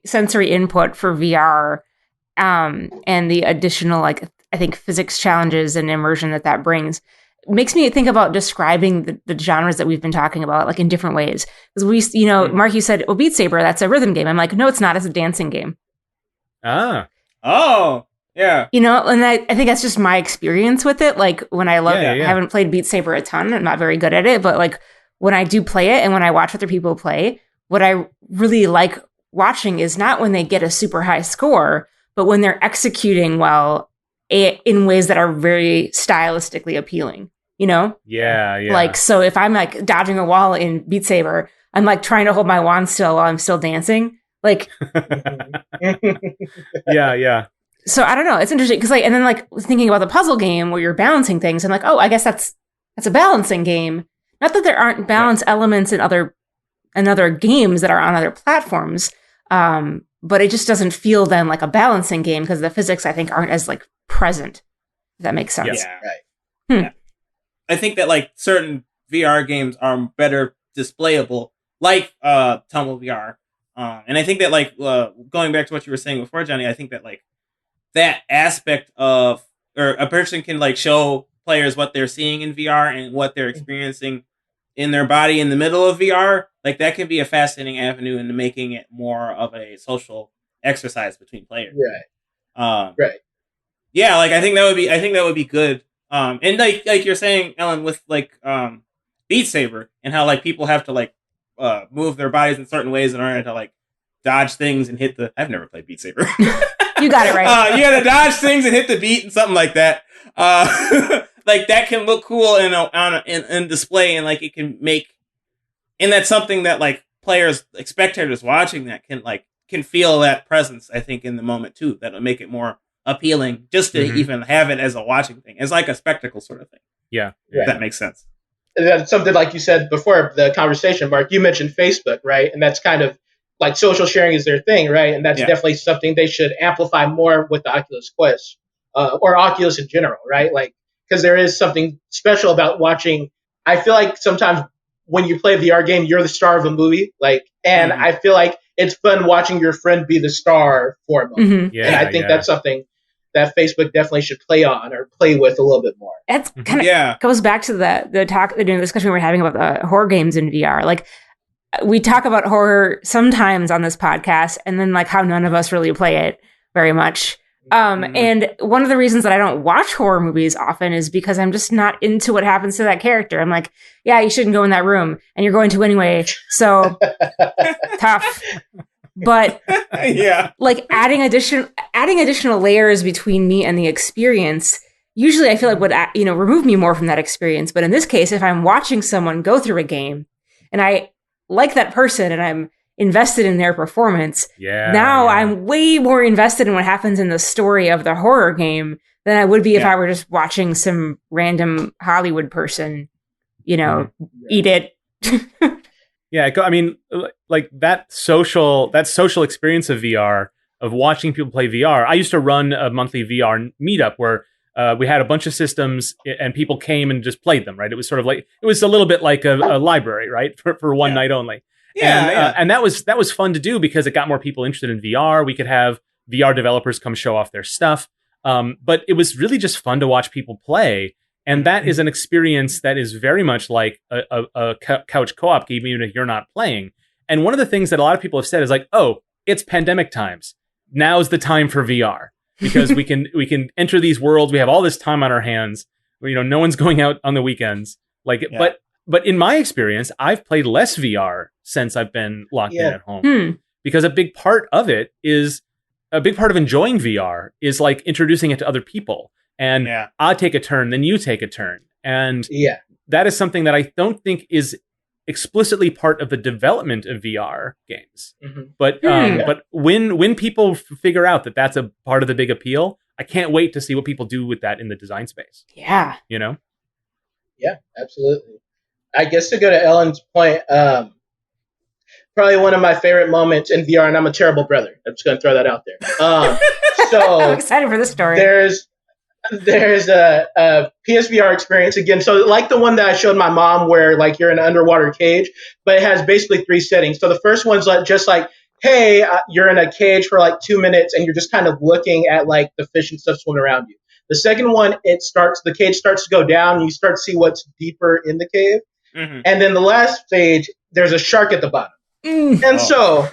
sensory input for VR, and the additional, like, I think physics challenges and immersion that brings makes me think about describing the genres that we've been talking about, like, in different ways. Because Mark, you said, Beat Saber, that's a rhythm game. I'm like, no, it's not. It's a dancing game. Ah. Oh, yeah. And I think that's just my experience with it. Like, when I I haven't played Beat Saber a ton. I'm not very good at it. But, like, when I do play it and when I watch other people play, what I really like watching is not when they get a super high score, but when they're executing well in ways that are very stylistically appealing, Yeah. Like, so if I'm, like, dodging a wall in Beat Saber, I'm, like, trying to hold my wand still while I'm still dancing. Like, yeah. So I don't know. It's interesting because, like, and then, like, thinking about the puzzle game where you're balancing things, I'm like, oh, I guess that's a balancing game. Not that there aren't balance elements in other games that are on other platforms, but it just doesn't feel then like a balancing game because the physics, I think, aren't as, like, present. If that makes sense. Yeah. Right. Yeah. I think that, like, certain VR games are better displayable, like Tumble VR, and I think that, like, going back to what you were saying before, Johnny, I think that, like, that aspect of, or a person can, like, show players what they're seeing in VR and what they're experiencing in their body in the middle of VR, like, that can be a fascinating avenue into making it more of a social exercise between players. Right. Right. Yeah, like, I think that would be good. And like you're saying, Ellen, with, like, Beat Saber and how, like, people have to, like, move their bodies in certain ways in order to, like, dodge things and hit the. I've never played Beat Saber. You got it right. You got to dodge things and hit the beat and something like that. Like, that can look cool in display, and, like, it can make, and that's something that, like, players, like, spectators watching that can feel that presence, I think, in the moment too. That'll make it more appealing just to even have it as a watching thing. It's like a spectacle sort of thing. Yeah. If that makes sense. That's something, like you said before the conversation, Mark, you mentioned Facebook, right? And that's kind of like social sharing is their thing, right? And that's definitely something they should amplify more with the Oculus Quest, or Oculus in general, right? Like, because there is something special about watching. I feel like sometimes when you play a VR game, you're the star of a movie, like, and I feel like it's fun watching your friend be the star for a moment. And I think that's something that Facebook definitely should play on or play with a little bit more. That's kind of goes back to the discussion we were having about the horror games in VR. Like, we talk about horror sometimes on this podcast, and then, like, how none of us really play it very much. And one of the reasons that I don't watch horror movies often is because I'm just not into what happens to that character. I'm like, yeah, you shouldn't go in that room, and you're going to anyway. So tough. But like, adding additional layers between me and the experience, usually I feel like would remove me more from that experience. But in this case, if I'm watching someone go through a game and I like that person and I'm invested in their performance, now I'm way more invested in what happens in the story of the horror game than I would be if I were just watching some random Hollywood person, eat it. Yeah, I mean, like, that social experience of VR, of watching people play VR. I used to run a monthly VR meetup where we had a bunch of systems and people came and just played them, right? It was sort of like, it was a little bit like a library, right? For one night only. And that was fun to do because it got more people interested in VR. We could have VR developers come show off their stuff. But it was really just fun to watch people play. And that is an experience that is very much like a couch co-op game, even if you're not playing. And one of the things that a lot of people have said is like, oh, it's pandemic times. Now's the time for VR because we can enter these worlds. We have all this time on our hands. No one's going out on the weekends. But in my experience, I've played less VR since I've been locked in at home because a big part of enjoying VR is, like, introducing it to other people. And I'll take a turn, then you take a turn. And that is something that I don't think is explicitly part of the development of VR games. But when people figure out that that's a part of the big appeal, I can't wait to see what people do with that in the design space. Yeah. Yeah, absolutely. I guess to go to Ellen's point, probably one of my favorite moments in VR, and I'm a terrible brother. I'm just going to throw that out there. So I'm excited for this story. there's a PSVR experience again. So like the one that I showed my mom where like you're in an underwater cage, but it has basically 3 settings. So the first one's like just like, hey, you're in a cage for like 2 minutes and you're just kind of looking at like the fish and stuff swimming around you. The second one, the cage starts to go down and you start to see what's deeper in the cave. Mm-hmm. And then the last stage, there's a shark at the bottom. And so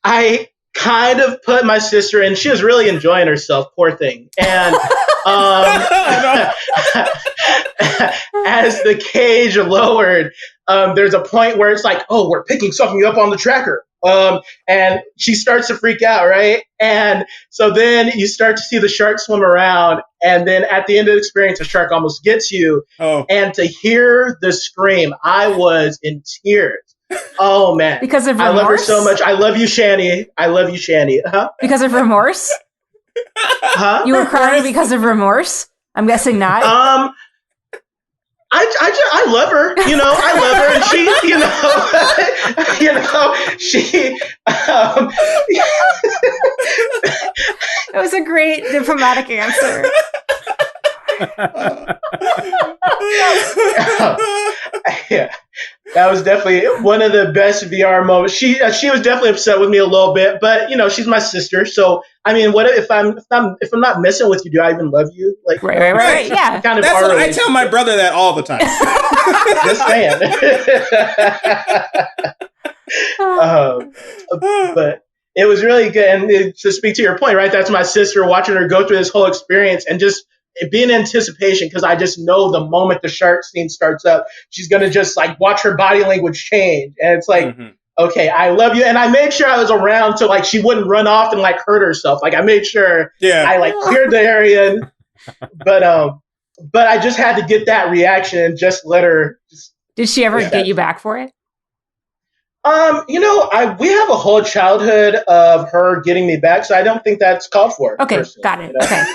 I kind of put my sister in. She was really enjoying herself, poor thing. And as the cage lowered, there's a point where it's like, oh, we're picking something up on the tracker. And she starts to freak out, right? And so then you start to see the shark swim around. And then at the end of the experience, the shark almost gets you. Oh. And to hear the scream, I was in tears. Oh man! Because of remorse? I love her so much. I love you, Shani. I love you, Shani. Huh? Because of remorse? Huh? You were crying because of remorse? I'm guessing not. I love her. You know, I love her, and she, she. It was a great diplomatic answer. Yeah, that was definitely one of the best VR moments. She was definitely upset with me a little bit, but she's my sister. So I mean, what if I'm not messing with you? Do I even love you? Like right. Yeah, kind of. That's what I tell my brother that all the time. Just saying. But it was really good, and to speak to your point, right? That's my sister, watching her go through this whole experience and just be in anticipation, because I just know the moment the shark scene starts up, she's gonna just like watch her body language change, and it's like, okay, I love you, and I made sure I was around so like she wouldn't run off and like hurt herself. Like I made sure I like cleared the area, but I just had to get that reaction and just let her. Did she ever get you back for it? We have a whole childhood of her getting me back, so I don't think that's called for. Okay, got it. Okay.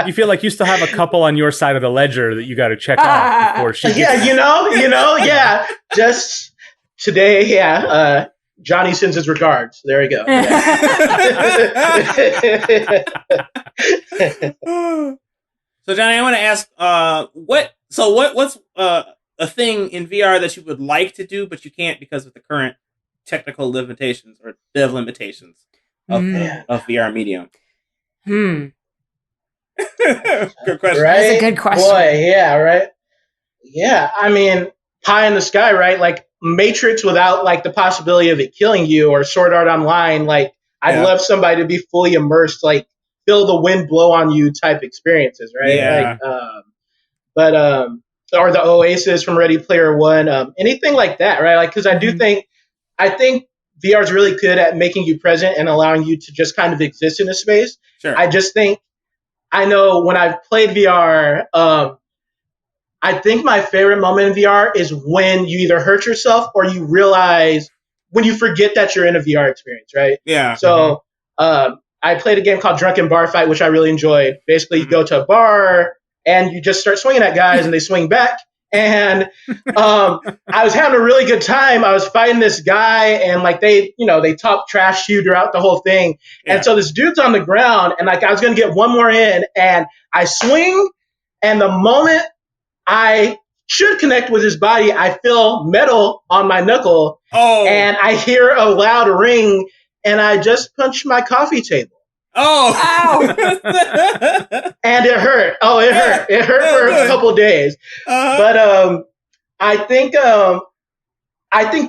You feel like you still have a couple on your side of the ledger that you got to check off before she gets yeah. Just today, Johnny sends his regards. There we go. So, Johnny, I want to ask, what's a thing in VR that you would like to do, but you can't because of the current technical limitations or dev limitations of VR medium? Good question. Right? That's a good question. Boy, yeah, right? Yeah, I mean, pie in the sky, right? Like Matrix without like the possibility of it killing you, or Sword Art Online. Like I'd love somebody to be fully immersed, like feel the wind blow on you type experiences, right? Yeah. Or the Oasis from Ready Player One, anything like that, right? Like, because I think VR is really good at making you present and allowing you to just kind of exist in a space. Sure. I just think, I know when I've played VR, I think my favorite moment in VR is when you either hurt yourself or you realize, when you forget that you're in a VR experience, right? Yeah. So I played a game called Drunken Bar Fight, which I really enjoyed. Basically, you go to a bar and you just start swinging at guys and they swing back. And I was having a really good time. I was fighting this guy, and like they talk trash to you throughout the whole thing. Yeah. And so this dude's on the ground, and like I was gonna get one more in, and I swing, and the moment I should connect with his body, I feel metal on my knuckle, and I hear a loud ring, and I just punched my coffee table. Oh, ow! And it hurt. Oh, it hurt. It hurt for a couple of days. But I think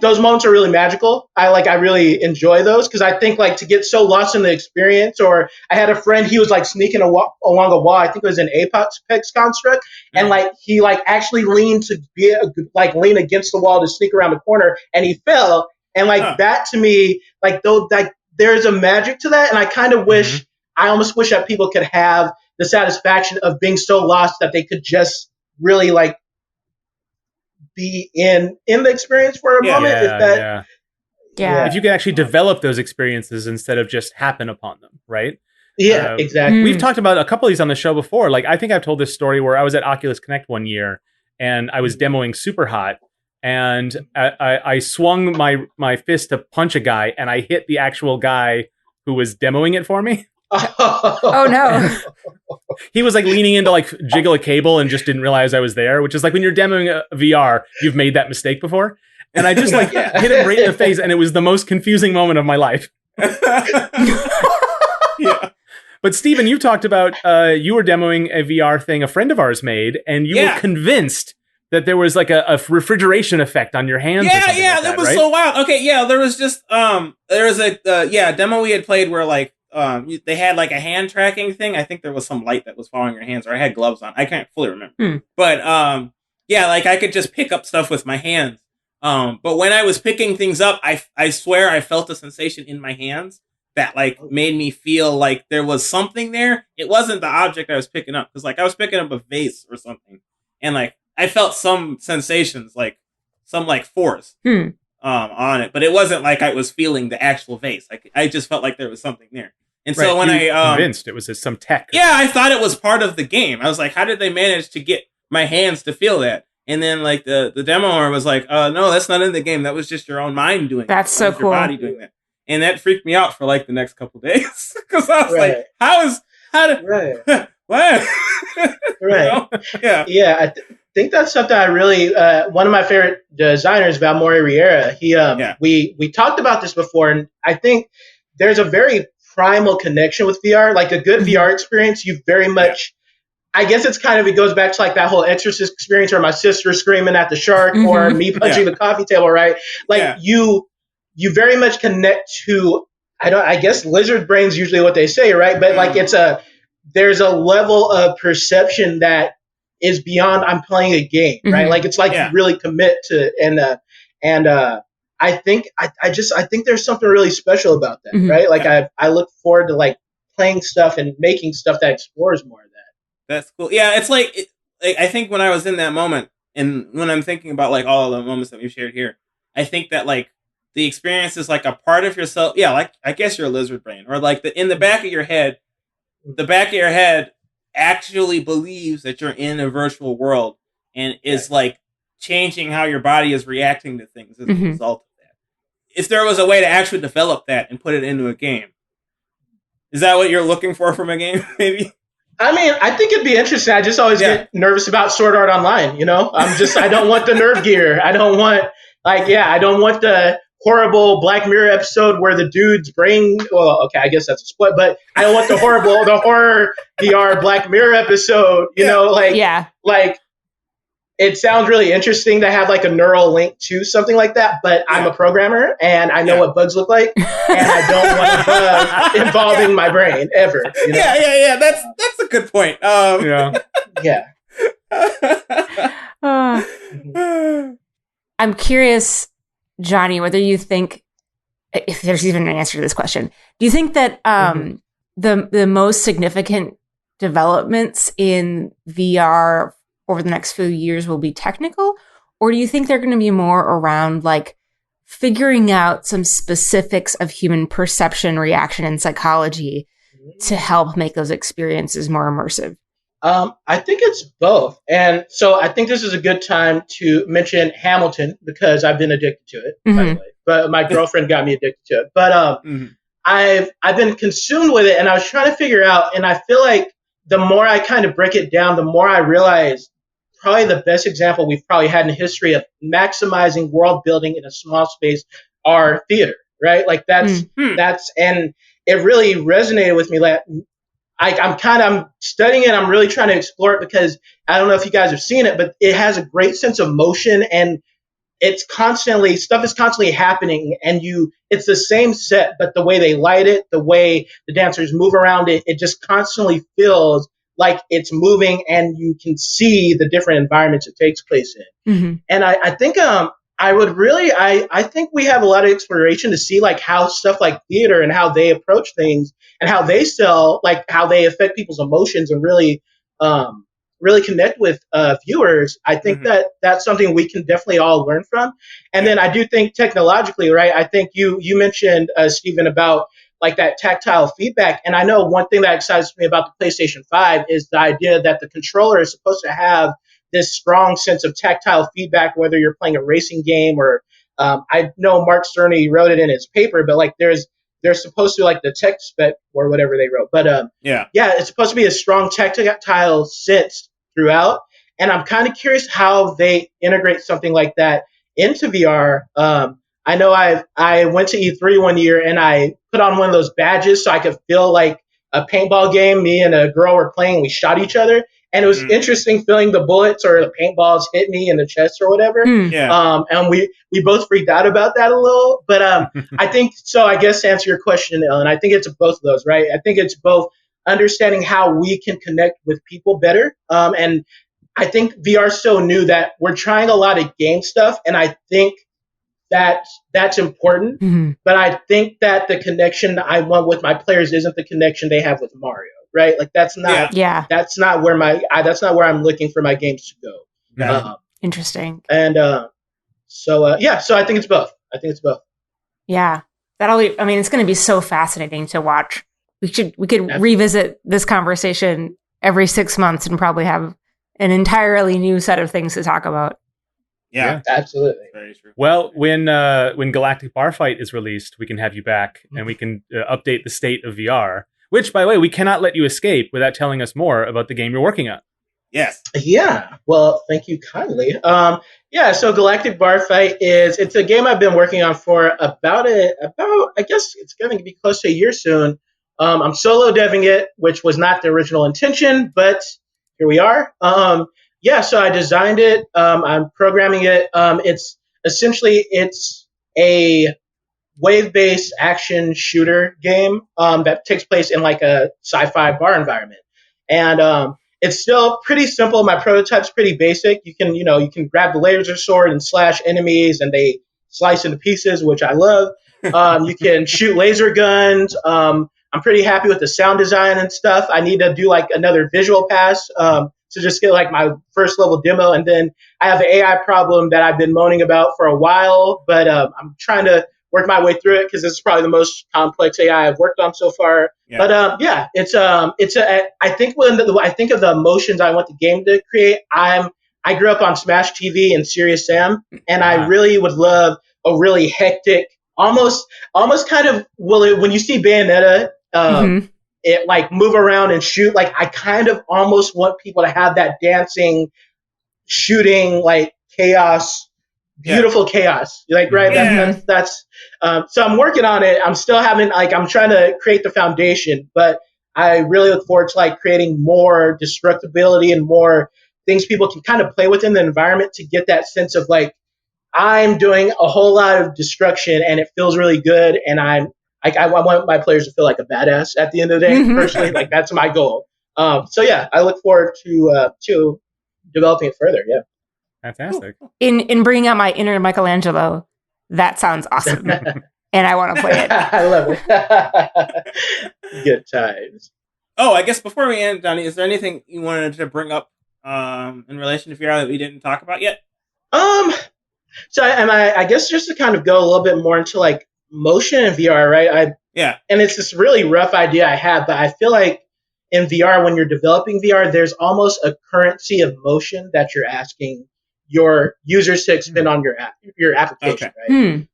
those moments are really magical. I really enjoy those, because I think like to get so lost in the experience. Or I had a friend, he was like sneaking along a wall. I think it was an Apex construct, and like he like actually leaned to lean against the wall to sneak around the corner, and he fell. And like that to me, there's a magic to that, and I kind of wish, I almost wish that people could have the satisfaction of being so lost that they could just really like be in the experience for a moment. If you could actually develop those experiences instead of just happen upon them, right? Yeah, exactly. We've talked about a couple of these on the show before. Like I think I've told this story where I was at Oculus Connect one year and I was demoing Super Hot. And I swung my fist to punch a guy, and I hit the actual guy who was demoing it for me. Oh no. He was like leaning in to like jiggle a cable and just didn't realize I was there, which is like when you're demoing a VR, you've made that mistake before. And I just like hit him right in the face, and it was the most confusing moment of my life. Yeah. But Steven, you talked about you were demoing a VR thing a friend of ours made, and you were convinced that there was like a refrigeration effect on your hands. Yeah, like that was right? so wild. Okay, yeah, there was just there was a demo we had played where like they had like a hand tracking thing. I think there was some light that was following your hands, or I had gloves on. I can't fully remember. But yeah, like I could just pick up stuff with my hands. But when I was picking things up, I swear I felt a sensation in my hands that like made me feel like there was something there. It wasn't the object I was picking up, because like I was picking up a vase or something, and like I felt some sensations, like some like force on it, but it wasn't like I was feeling the actual vase. Like I just felt like there was something there. And so when I convinced it was just some tech. Yeah, I thought it was part of the game. I was like, how did they manage to get my hands to feel that? And then like the demoer was like, no, that's not in the game. That was just your own mind doing That's that. so That was cool. your body doing that. And that freaked me out for like the next couple days, because I was Right. like, how did Right. what? Right. Yeah. Yeah, I think that's something I really. One of my favorite designers, Valmore Riera. He, we talked about this before, and I think there's a very primal connection with VR. Like a good VR experience, you very much. I guess it's kind of, it goes back to like that whole Exorcist experience, or my sister screaming at the shark, or me punching the coffee table, right? Like you very much connect to. I guess lizard brain's usually what they say, right? But like there's a level of perception that is beyond I'm playing a game, right? Like it's like you really commit to, and I think I think there's something really special about that, right? Like I look forward to like playing stuff and making stuff that explores more of that. That's cool. Yeah, it's like I think when I was in that moment, and when I'm thinking about like all of the moments that we've shared here, I think that like the experience is like a part of yourself. Yeah, like I guess you're a lizard brain, or like in the back of your head. The back of your head actually believes that you're in a virtual world, and is like changing how your body is reacting to things as a result of that. If there was a way to actually develop that and put it into a game, is that what you're looking for from a game? Maybe. I mean, I think it'd be interesting. I just always get nervous about Sword Art Online. You know, I don't want the nerve gear. I don't want I don't want the horrible Black Mirror episode where the dude's brain. Well, okay, I guess that's a split, but I don't want the horror VR Black Mirror episode. You know, like it sounds really interesting to have like a neural link to something like that. But I'm a programmer, and I know what bugs look like, and I don't want a bug involving my brain ever. You know? Yeah. That's a good point. I'm curious, Johnny, whether you think, if there's even an answer to this question, do you think that the most significant developments in VR over the next few years will be technical, or do you think they're going to be more around like figuring out some specifics of human perception, reaction, and psychology to help make those experiences more immersive? I think it's both. And so I think this is a good time to mention Hamilton, because I've been addicted to it, by the way. But my girlfriend got me addicted to it. But I've been consumed with it, and I was trying to figure out, and I feel like the more I kind of break it down, the more I realize probably the best example we've probably had in history of maximizing world building in a small space are theater, right? Like that's, and it really resonated with me. Like, I'm studying it. I'm really trying to explore it, because I don't know if you guys have seen it, but it has a great sense of motion, and stuff is constantly happening, and it's the same set, but the way they light it, the way the dancers move around it, it just constantly feels like it's moving, and you can see the different environments it takes place in. And I think I think we have a lot of exploration to see like how stuff like theater and how they approach things and how they sell, like how they affect people's emotions and really connect with viewers. I think that's something we can definitely all learn from. And then I do think technologically, right? I think you mentioned, Stephen, about like that tactile feedback. And I know one thing that excites me about the PlayStation 5 is the idea that the controller is supposed to have this strong sense of tactile feedback, whether you're playing a racing game or I know Mark Cerny wrote it in his paper, but like there's they're supposed to like the tech spec or whatever they wrote. But yeah, it's supposed to be a strong tactile sense throughout. And I'm kind of curious how they integrate something like that into VR. I know I went to E3 one year and I put on one of those badges so I could feel like a paintball game. Me and a girl were playing. We shot each other. And it was interesting feeling the bullets or the paintballs hit me in the chest or whatever. And we both freaked out about that a little. But I think, so I guess to answer your question, Ellen, I think it's both of those, right? I think it's both understanding how we can connect with people better. And I think VR is so new that we're trying a lot of game stuff. And I think that's important. But I think that the connection I want with my players isn't the connection they have with Mario. Right, like that's not where I'm looking for my games to go. Interesting. And so I think it's both. Yeah, it's going to be so fascinating to watch. We could revisit this conversation every 6 months and probably have an entirely new set of things to talk about. Yeah, absolutely. Very true. Well, when Galactic Bar Fight is released, we can have you back and we can update the state of VR. Which, by the way, we cannot let you escape without telling us more about the game you're working on. Yes. Yeah. Well, thank you kindly. So Galactic Bar Fight it's a game I've been working on for about I guess it's going to be close to a year soon. I'm solo deving it, which was not the original intention, but here we are. So I designed it. I'm programming it. It's a wave-based action shooter game that takes place in like a sci-fi bar environment, and it's still pretty simple. My prototype's pretty basic. You can grab the laser sword and slash enemies, and they slice into pieces, which I love. You can shoot laser guns. I'm pretty happy with the sound design and stuff. I need to do like another visual pass to just get like my first level demo, and then I have an AI problem that I've been moaning about for a while, but I'm trying to work my way through it because this is probably the most complex AI I've worked on so far. Yeah. But I think when I think of the emotions I want the game to create, I grew up on Smash TV and Serious Sam, and I really would love a really hectic, almost kind of when you see Bayonetta, it like move around and shoot. Like I kind of almost want people to have that dancing, shooting, like chaos. Beautiful chaos, like right. Yeah. That's so I'm working on it. I'm still having I'm trying to create the foundation, but I really look forward to like creating more destructibility and more things people can kind of play with in the environment to get that sense of like I'm doing a whole lot of destruction and it feels really good. And I want my players to feel like a badass at the end of the day. Personally, like that's my goal. I look forward to developing it further. Yeah. Fantastic. In bringing out my inner Michelangelo, that sounds awesome. And I want to play it. I love it. Good times. Oh, I guess before we end, Donnie, is there anything you wanted to bring up in relation to VR that we didn't talk about yet? I guess just to kind of go a little bit more into like motion in VR, right? And it's this really rough idea I have, but I feel like in VR, when you're developing VR, there's almost a currency of motion that you're asking your users to expend on your application, right?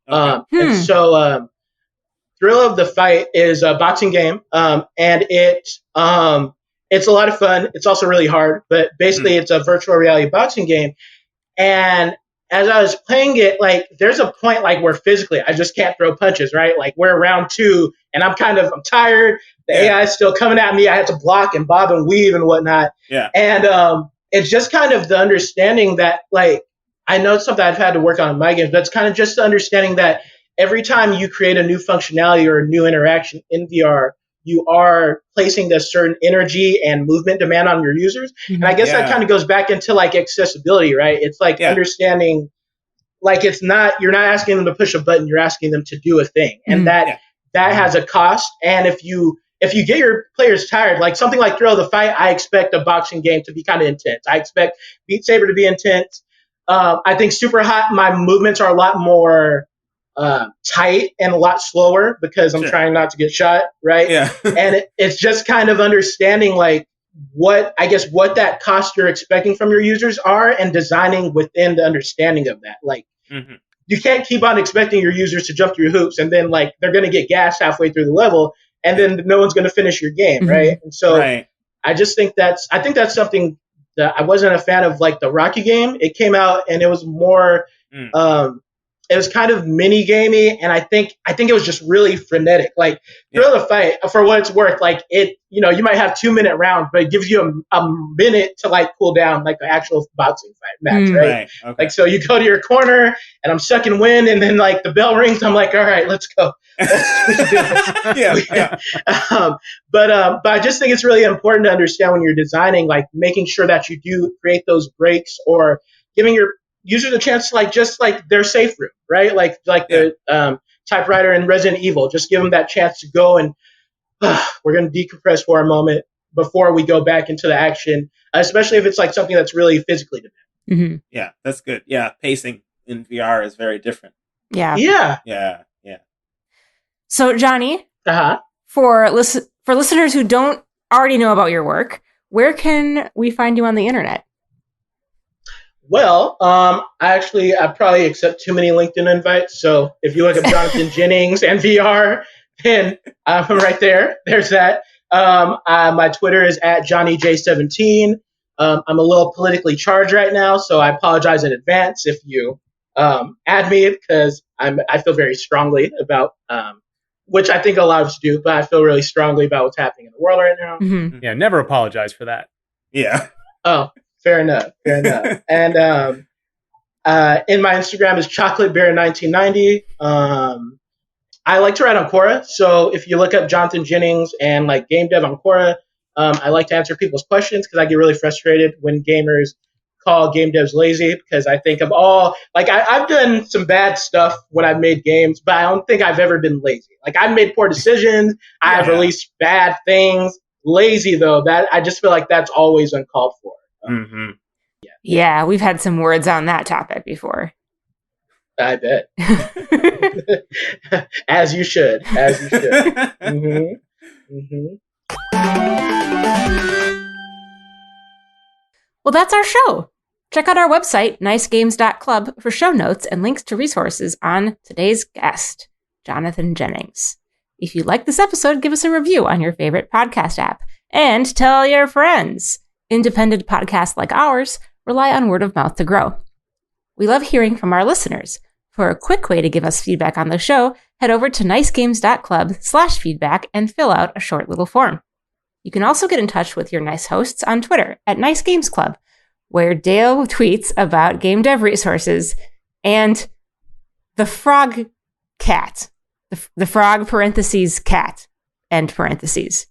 And so Thrill of the Fight is a boxing game, and it's a lot of fun. It's also really hard, but basically it's a virtual reality boxing game. And as I was playing it, like there's a point like where physically I just can't throw punches, right? Like we're round 2 and I'm tired. The AI is still coming at me. I had to block and bob and weave and whatnot. Yeah. And it's just kind of the understanding that like I know it's something I've had to work on in my games, but it's kind of just the understanding that every time you create a new functionality or a new interaction in VR, you are placing this certain energy and movement demand on your users. And I guess that kind of goes back into like accessibility, right? It's like understanding, like you're not asking them to push a button, you're asking them to do a thing. And that has a cost. And if you get your players tired, like something like Thrill of the Fight, I expect a boxing game to be kind of intense. I expect Beat Saber to be intense. I think Super Hot, my movements are a lot more tight and a lot slower because I'm trying not to get shot, right? Yeah. And it's just kind of understanding like what that cost you're expecting from your users are and designing within the understanding of that. Like you can't keep on expecting your users to jump through hoops and then like they're going to get gassed halfway through the level and then no one's going to finish your game, right? And so I just think that's something that I wasn't a fan of, like the Rocky game. It came out and it was more it was kind of mini gamey, and I think it was just really frenetic. Like through the fight, for what it's worth, like it, you know, you might have 2-minute rounds, but it gives you a minute to like cool down, like the actual boxing fight match, right? Okay. Like so, you go to your corner, and I'm sucking wind, and then like the bell rings. I'm like, all right, let's go. But I just think it's really important to understand when you're designing, like making sure that you do create those breaks or giving your users a chance to like just like their safe room, right? Like the typewriter in Resident Evil. Just give them that chance to go and we're going to decompress for a moment before we go back into the action, especially if it's like something that's really physically demanding. Mm-hmm. Yeah, that's good. Yeah, pacing in VR is very different. Yeah. So Johnny, for listeners who don't already know about your work, where can we find you on the internet? Well, I probably accept too many LinkedIn invites. So if you look at Jonathan Jennings and VR, then I'm right there. There's that. My Twitter is at JohnnyJ17. I'm a little politically charged right now, so I apologize in advance if you add me, because I feel very strongly about, which I think a lot of us do, but I feel really strongly about what's happening in the world right now. Mm-hmm. Yeah, never apologize for that. Yeah. Oh. Fair enough. And in my Instagram is ChocolateBear1990. I like to write on Quora, so if you look up Jonathan Jennings and like game dev on Quora, I like to answer people's questions because I get really frustrated when gamers call game devs lazy, because I think of I've done some bad stuff when I've made games, but I don't think I've ever been lazy. Like I've made poor decisions, I've released bad things. Lazy though, that I just feel like that's always uncalled for. Mm-hmm. Yeah, we've had some words on that topic before. I bet. As you should. Mm-hmm. Mm-hmm. Well, that's our show. Check out our website, nicegames.club, for show notes and links to resources on today's guest, Jonathan Jennings. If you like this episode, give us a review on your favorite podcast app and tell your friends. Independent podcasts like ours rely on word of mouth to grow. We love hearing from our listeners. For a quick way to give us feedback on the show, head over to nicegames.club/feedback and fill out a short little form. You can also get in touch with your nice hosts on Twitter at Nice Games Club, where Dale tweets about game dev resources and the frog cat. The frog parentheses cat end parentheses.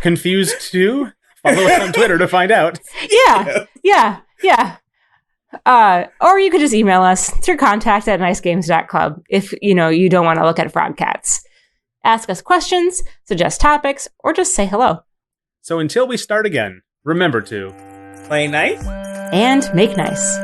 Confused too? Follow us on Twitter to find out. Yeah. Or you could just email us through contact@nicegames.club if you don't want to look at frog cats. Ask us questions, suggest topics, or just say hello. So until we start again, remember to play nice and make nice.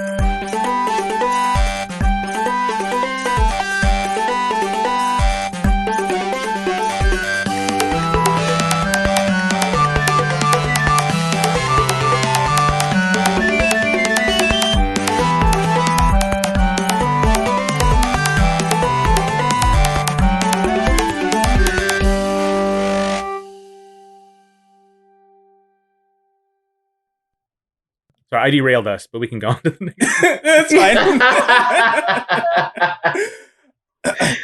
Sorry, I derailed us, but we can go on to the next. That's fine.